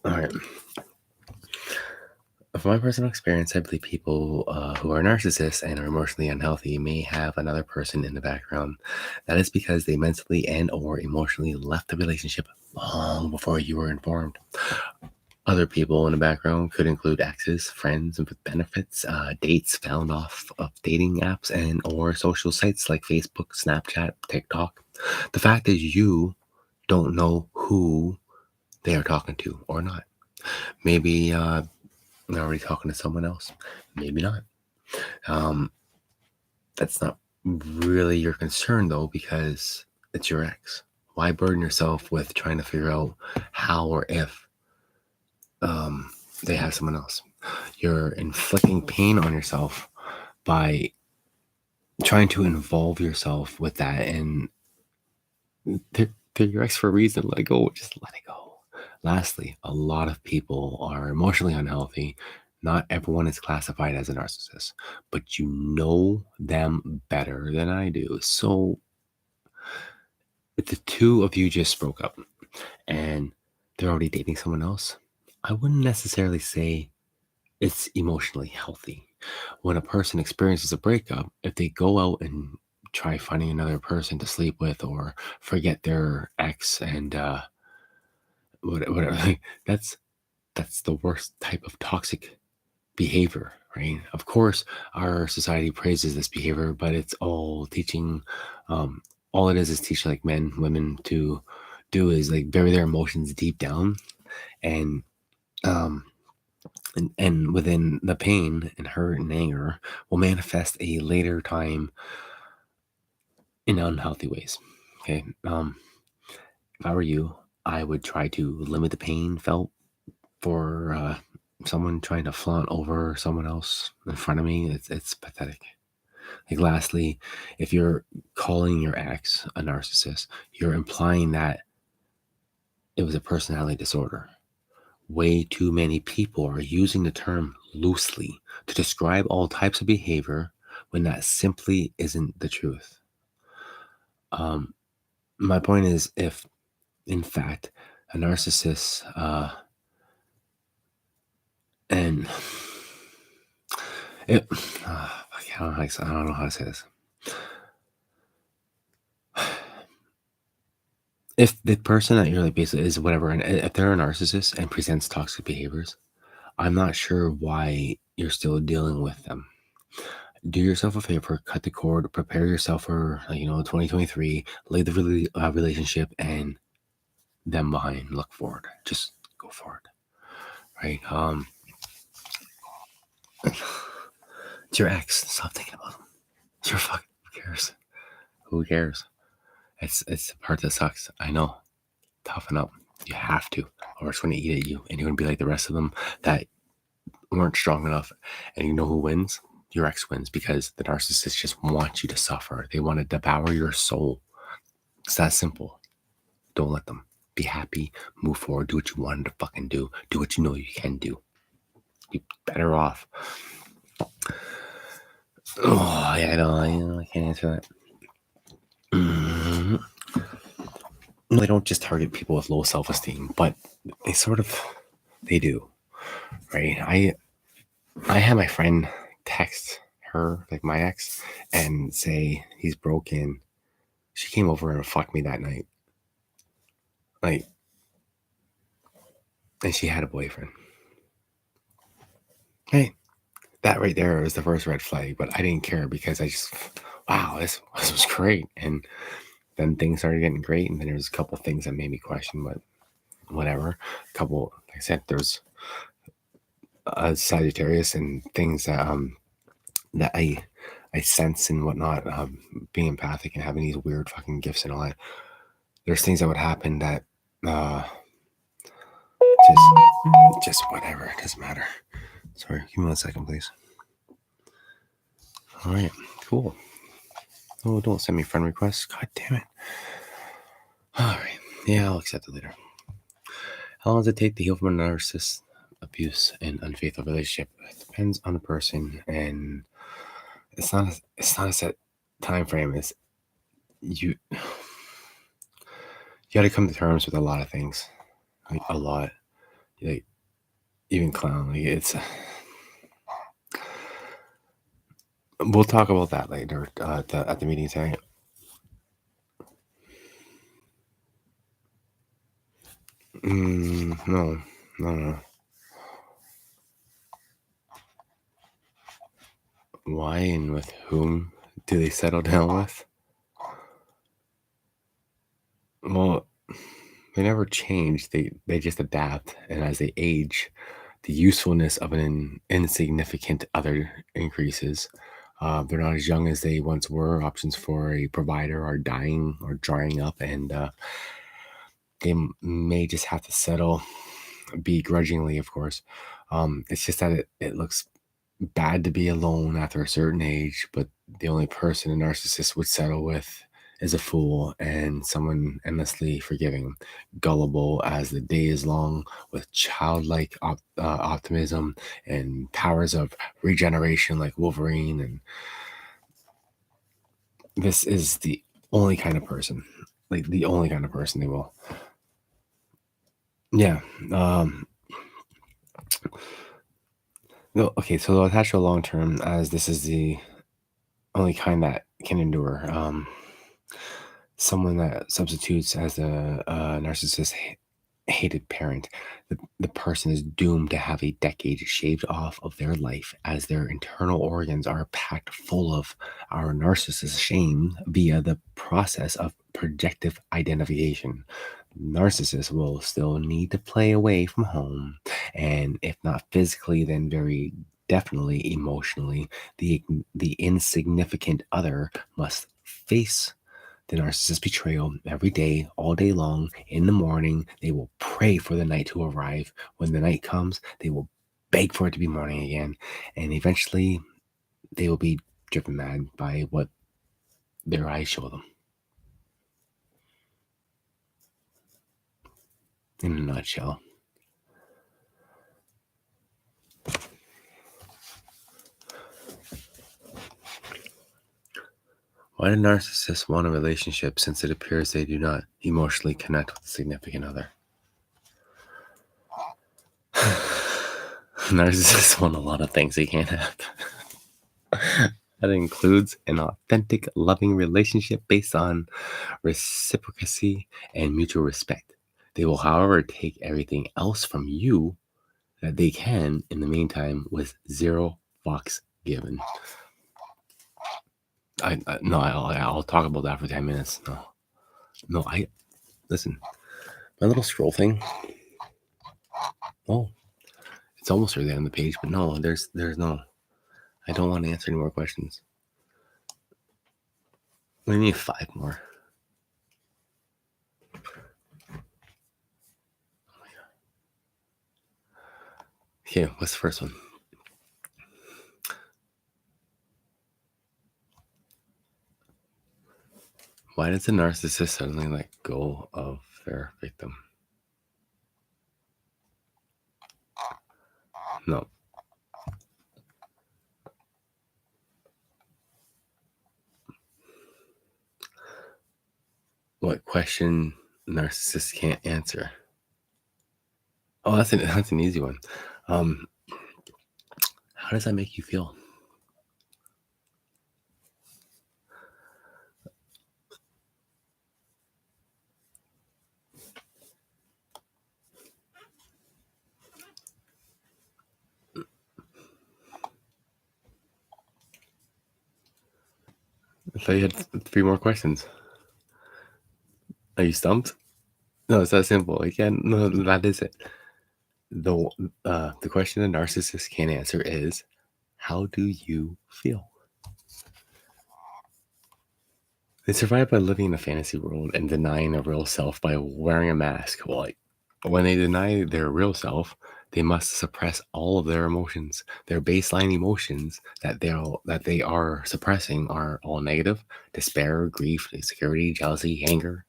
All right. From my personal experience, I believe people who are narcissists and are emotionally unhealthy may have another person in the background. That is because they mentally and or emotionally left the relationship long before you were informed. Other people in the background could include exes, friends with benefits, dates found off of dating apps and or social sites like Facebook, Snapchat, TikTok. The fact is you don't know who they are talking to or not. Maybe they're already talking to someone else. Maybe not. That's not really your concern though, because it's your ex. Why burden yourself with trying to figure out how or if they have someone else? You're inflicting pain on yourself by trying to involve yourself with that, and they're your ex for a reason. Let it go. Just let it go. Lastly, a lot of people are emotionally unhealthy. Not everyone is classified as a narcissist, but you know them better than I do. So if the two of you just broke up and they're already dating someone else, I wouldn't necessarily say it's emotionally healthy. When a person experiences a breakup, if they go out and try finding another person to sleep with or forget their ex and whatever, like, that's the worst type of toxic behavior, right? Of course, our society praises this behavior, but it's all teaching. All it is teaching like men, women to do is like bury their emotions deep down, and um, and within the pain and hurt and anger will manifest a later time in unhealthy ways. Okay. If I were you, I would try to limit the pain felt for someone trying to flaunt over someone else in front of me. It's pathetic. Like, lastly, if you're calling your ex a narcissist, you're implying that it was a personality disorder. Way too many people are using the term loosely to describe all types of behavior when that simply isn't the truth. My point is, if in fact a narcissist and it, I don't know how to say this. If the person that you're like basically is whatever, and if they're a narcissist and presents toxic behaviors, I'm not sure why you're still dealing with them. Do yourself a favor, cut the cord, prepare yourself for 2023, leave the relationship and them behind, look forward, just go forward, right? It's your ex. Stop thinking about them. It's your fucking. Who cares? Who cares? It's the part that sucks. I know. Toughen up. You have to, or it's going to eat at you, and you're going to be like the rest of them that weren't strong enough. And you know who wins? Your ex wins, because the narcissist just wants you to suffer. They want to devour your soul. It's that simple. Don't let them. Be happy, move forward, do what you wanted to fucking do. Do what you know you can do. Be better off. Oh, yeah, I can't answer that. No, they don't just target people with low self-esteem, but they do, right? I had my friend text her, like my ex, and say he's broken. She came over and fucked me that night. Like, and she had a boyfriend. Hey, that right there was the first red flag, but I didn't care because I just, wow, this was great. And then things started getting great, and then there was a couple things that made me question, but whatever. Like I said, there's a Sagittarius and things that I sense and whatnot, being empathic and having these weird fucking gifts and all that. There's things that would happen that just whatever. It doesn't matter. Sorry, give me 1 second, please. All right, cool. Oh, don't send me friend requests. God damn it. All right. Yeah, I'll accept it later. How long does it take to heal from a narcissist abuse and unfaithful relationship? It depends on the person, and it's not a set time frame. It's you got to come to terms with a lot of things, like a lot, like even clown. Like it's. We'll talk about that later at the meeting tonight. No. Why and with whom do they settle down with? Well, they never change. They just adapt, and as they age, the usefulness of an insignificant other increases. They're not as young as they once were. Options for a provider are dying or drying up, and they may just have to settle begrudgingly, of course. It's just that it looks bad to be alone after a certain age, but the only person a narcissist would settle with is a fool and someone endlessly forgiving, gullible as the day is long, with childlike optimism and powers of regeneration like Wolverine. And this is the only kind of person, like the only kind of person they will. Yeah. No, okay, so they'll attach to a long term, as this is the only kind that can endure. Someone that substitutes as a narcissist hated parent. The person is doomed to have a decade shaved off of their life, as their internal organs are packed full of our narcissist shame via the process of projective identification. Narcissists will still need to play away from home, and if not physically, then very definitely emotionally. The insignificant other must face the narcissist's betrayal every day, all day long. In the morning, they will pray for the night to arrive. When the night comes, they will beg for it to be morning again. And eventually, they will be driven mad by what their eyes show them. In a nutshell. Why do narcissists want a relationship, since it appears they do not emotionally connect with a significant other? Narcissists want a lot of things they can't have. That includes an authentic, loving relationship based on reciprocity and mutual respect. They will, however, take everything else from you that they can in the meantime with zero fucks given. I'll talk about that for 10 minutes. Listen, my little scroll thing. Oh, it's almost right there on the page, but no, there's no. I don't want to answer any more questions. We need 5 more. Okay, what's the first one? Why does the narcissist suddenly let go of their victim? No. What question narcissists can't answer? Oh, that's an easy one. Um, how does that make you feel? I thought you had 3 more questions. Are you stumped? No, it's that simple. Again, no, that is it. The question a narcissist can't answer is, how do you feel? They survive by living in a fantasy world and denying their real self by wearing a mask. Well, like, when they deny their real self, they must suppress all of their emotions. Their baseline emotions that they are suppressing are all negative: despair, grief, insecurity, jealousy, anger,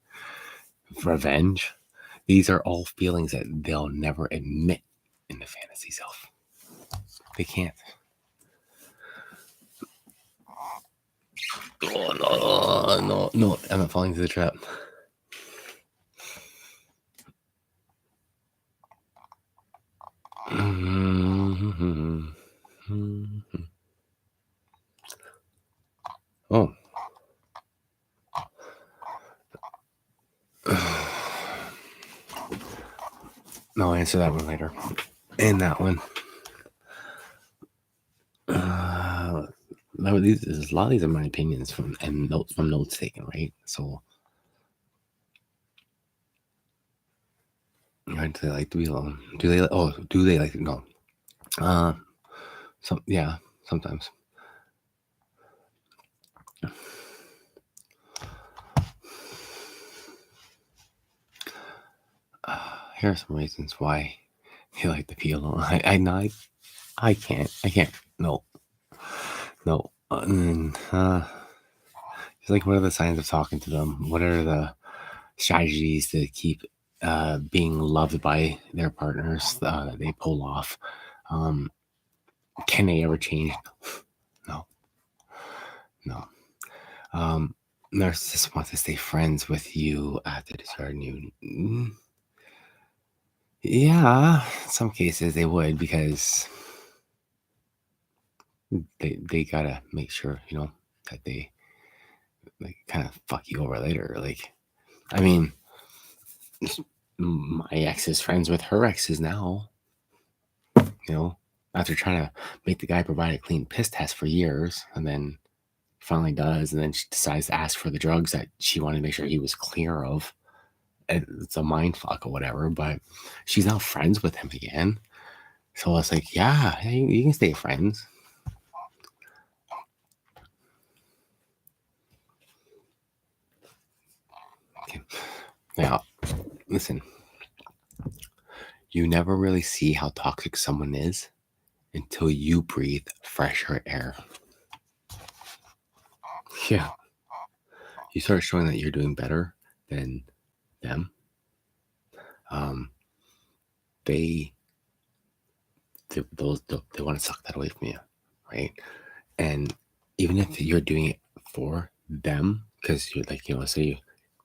revenge. These are all feelings that they'll never admit in the fantasy self. They can't. Oh, no, I'm not falling into the trap. Oh. No, I'll answer that one later. And that one. A lot of these are my opinions from notes taken, right? So, do they like to be alone? Do they? Oh, do they like? No. Yeah, sometimes. Here are some reasons why they like to be alone. I can't. No. It's like, what are the signs of talking to them? What are the strategies to keep being loved by their partners that they pull off? Can they ever change? No. Narcissists want to stay friends with you after discarding you. Yeah, in some cases they would, because they gotta make sure, that they like kind of fuck you over later. Like, I mean, my ex is friends with her exes now. After trying to make the guy provide a clean piss test for years, and then finally does, and then she decides to ask for the drugs that she wanted to make sure he was clear of. It's a mind fuck or whatever, but she's now friends with him again. So it's like, yeah, hey, you can stay friends. Okay. Now, listen, you never really see how toxic someone is until you breathe fresher air. Yeah. You start showing that you're doing better than them. They want to suck that away from you, right? And even if you're doing it for them, because you're like, say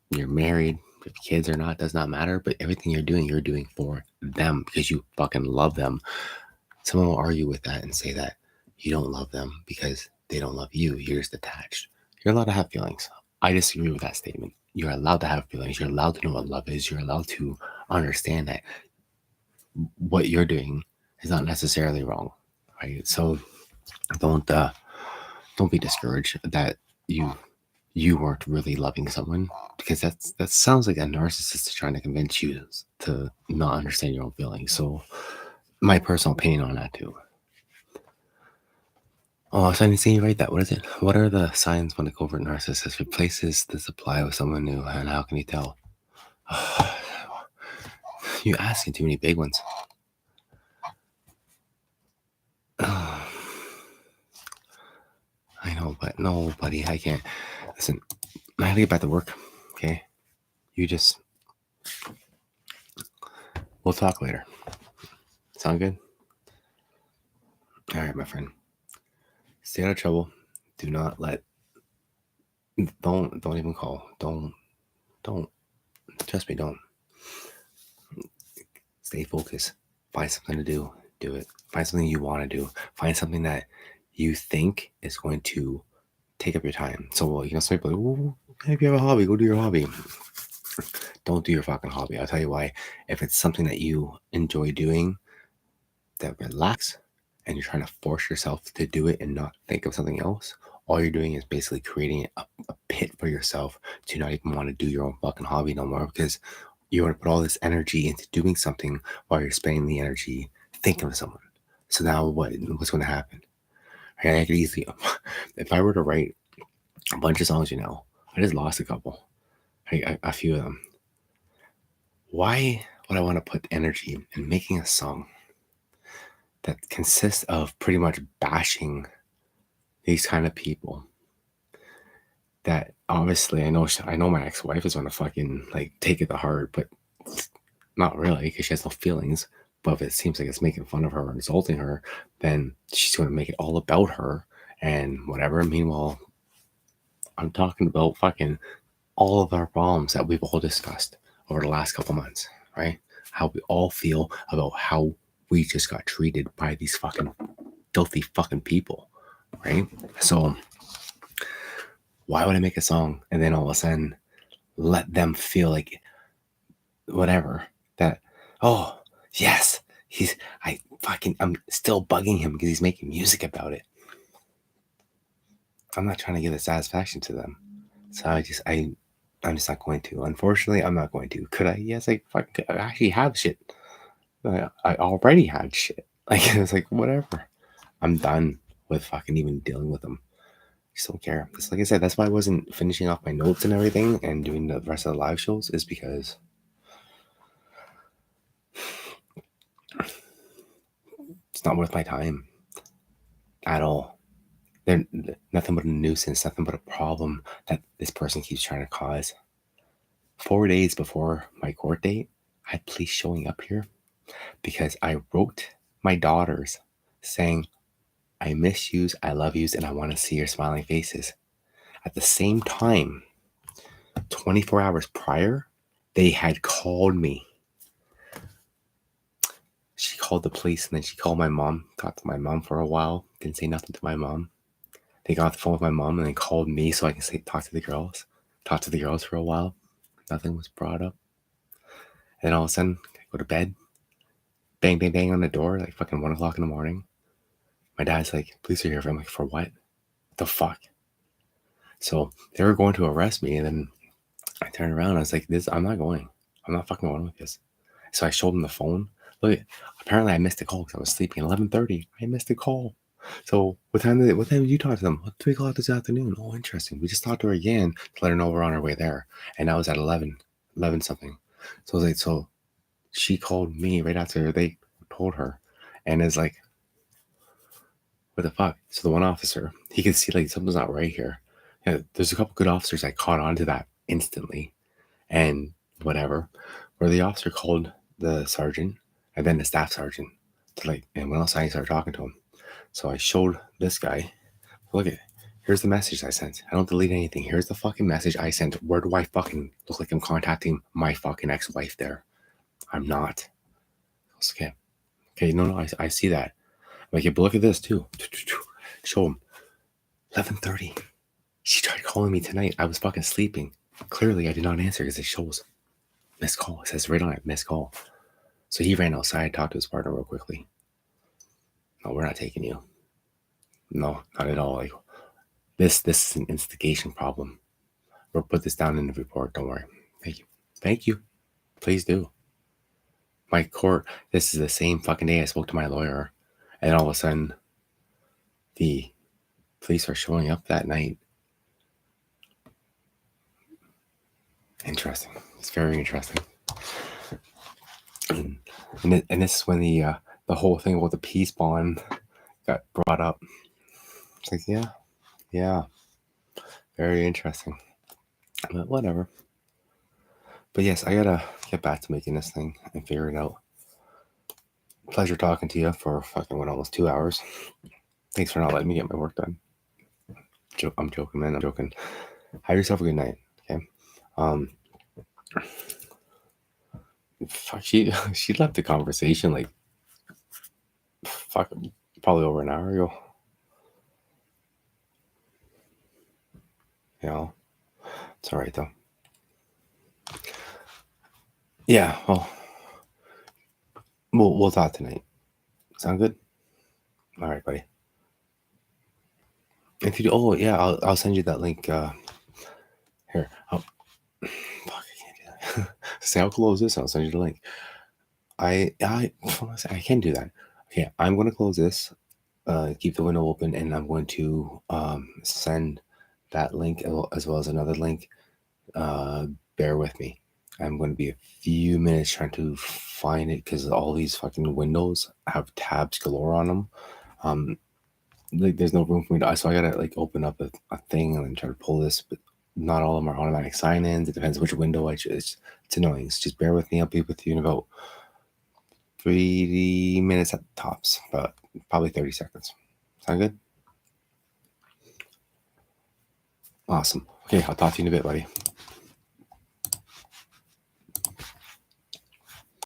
you're married, if kids or not, does not matter, but everything you're doing for them because you fucking love them. Someone will argue with that and say that you don't love them because they don't love you. You're just attached. You're allowed to have feelings. I disagree with that statement. You're allowed to have feelings. You're allowed to know what love is. You're allowed to understand that what you're doing is not necessarily wrong, right? So don't be discouraged that you weren't really loving someone, because that sounds like a narcissist trying to convince you to not understand your own feelings. So my personal opinion on that too. Oh, so I didn't see you write that. What is it? What are the signs when a covert narcissist replaces the supply with someone new, and how can you tell? You're asking too many big ones. I know, but no, buddy, I can't. Listen, I gotta get back to work. Okay. We'll talk later. Sound good? All right, my friend. Stay out of trouble. Do not don't even call. Don't, trust me, don't. Stay focused. Find something to do. Do it. Find something you want to do. Find something that you think is going to take up your time. So, some people are like, well, if you have a hobby, go do your hobby. Don't do your fucking hobby. I'll tell you why. If it's something that you enjoy doing that relax and you're trying to force yourself to do it and not think of something else, all you're doing is basically creating a pit for yourself to not even want to do your own fucking hobby no more, because you want to put all this energy into doing something while you're spending the energy thinking of someone. So now what's going to happen? Right? I could easily, if I were to write a bunch of songs, I just lost a couple, a few of them. Why would I want to put energy in making a song that consists of pretty much bashing these kind of people? That obviously I know my ex-wife is going to fucking take it to heart, but not really, because she has no feelings. But if it seems like it's making fun of her or insulting her, then she's going to make it all about her and whatever. Meanwhile, I'm talking about fucking all of our problems that we've all discussed over the last couple months, right? How we all feel about how we just got treated by these fucking filthy fucking people, right? So why would I make a song and then all of a sudden let them feel like whatever that, oh yes, I'm still bugging him because he's making music about it. I'm not trying to give the satisfaction to them. So I'm just not going to. Unfortunately, I'm not going to. Could I? Yes, I actually have shit. I already had shit. It's like, whatever. I'm done with fucking even dealing with them. Just don't care. Because like I said, that's why I wasn't finishing off my notes and everything and doing the rest of the live shows, is because it's not worth my time at all. They're nothing but a nuisance, nothing but a problem that this person keeps trying to cause. 4 days before my court date, I had police showing up here because I wrote my daughters saying, I miss yous, I love yous, and I want to see your smiling faces. At the same time, 24 hours prior, they had called me. She called the police, and then she called my mom, talked to my mom for a while, didn't say nothing to my mom. They got off the phone with my mom and then called me so I can talk to the girls. Talked to the girls for a while. Nothing was brought up. And then all of a sudden, I go to bed. Bang, bang, bang on the door, like fucking 1 o'clock in the morning. My dad's like, police are here. I'm like, for what? What the fuck? So they were going to arrest me, and then I turned around. I was like, I'm not going. I'm not fucking going with this. So I showed them the phone. Look, apparently I missed a call because I was sleeping. 11:30. I missed a call. So what time did you talk to them? 3 o'clock this afternoon. Oh, interesting. We just talked to her again to let her know we're on our way there. And that was at 11 something. So I was like, so she called me right after they told her. And it's like, what the fuck? So the one officer, he could see like something's not right here. Yeah, there's a couple good officers that caught on to that instantly. And whatever. Where the officer called the sergeant and then the staff sergeant to and when else I started talking to him. So I showed this guy, look at it. Here's the message I sent. I don't delete anything. Here's the fucking message I sent. Where do I fucking look like I'm contacting my fucking ex-wife there? I'm not. Okay. Okay, no, I see that. I'm like, yeah, but look at this too. Show him. 11:30. She tried calling me tonight. I was fucking sleeping. Clearly, I did not answer because it shows missed call. It says right on it, missed call. So he ran outside, talked to his partner real quickly. No, we're not taking you. No, not at all. Like this is an instigation problem. We'll put this down in the report. Don't worry. Thank you. Please do. My court. This is the same fucking day I spoke to my lawyer, and all of a sudden, the police are showing up that night. Interesting. It's very interesting. And this is when the whole thing about the peace bond got brought up. It's like, yeah, very interesting. But whatever. But yes, I gotta get back to making this thing and figure it out. Pleasure talking to you for fucking almost 2 hours. Thanks for not letting me get my work done. I'm joking, man. I'm joking. Have yourself a good night. Okay. Fuck, she left the conversation like probably over an hour ago. You know, it's all right though. Yeah. Well, we'll talk tonight. Sound good? All right, buddy. If you I'll send you that link. Here. Fuck, I can't do that. Say I'll close this. I'll send you the link. I can't do that. Okay, I'm gonna close this. Keep the window open, and I'm going to send that link as well as another link. Bear with me. I'm going to be a few minutes trying to find it because all these fucking windows have tabs galore on them. Like there's no room for me to, so I gotta like open up a thing and then try to pull this, but not all of them are automatic sign-ins. It depends which window I choose. It's annoying. So just bear with me. I'll be with you in about 30 minutes at tops, but probably 30 seconds. Sound good? Awesome. Okay, I'll talk to you in a bit, buddy.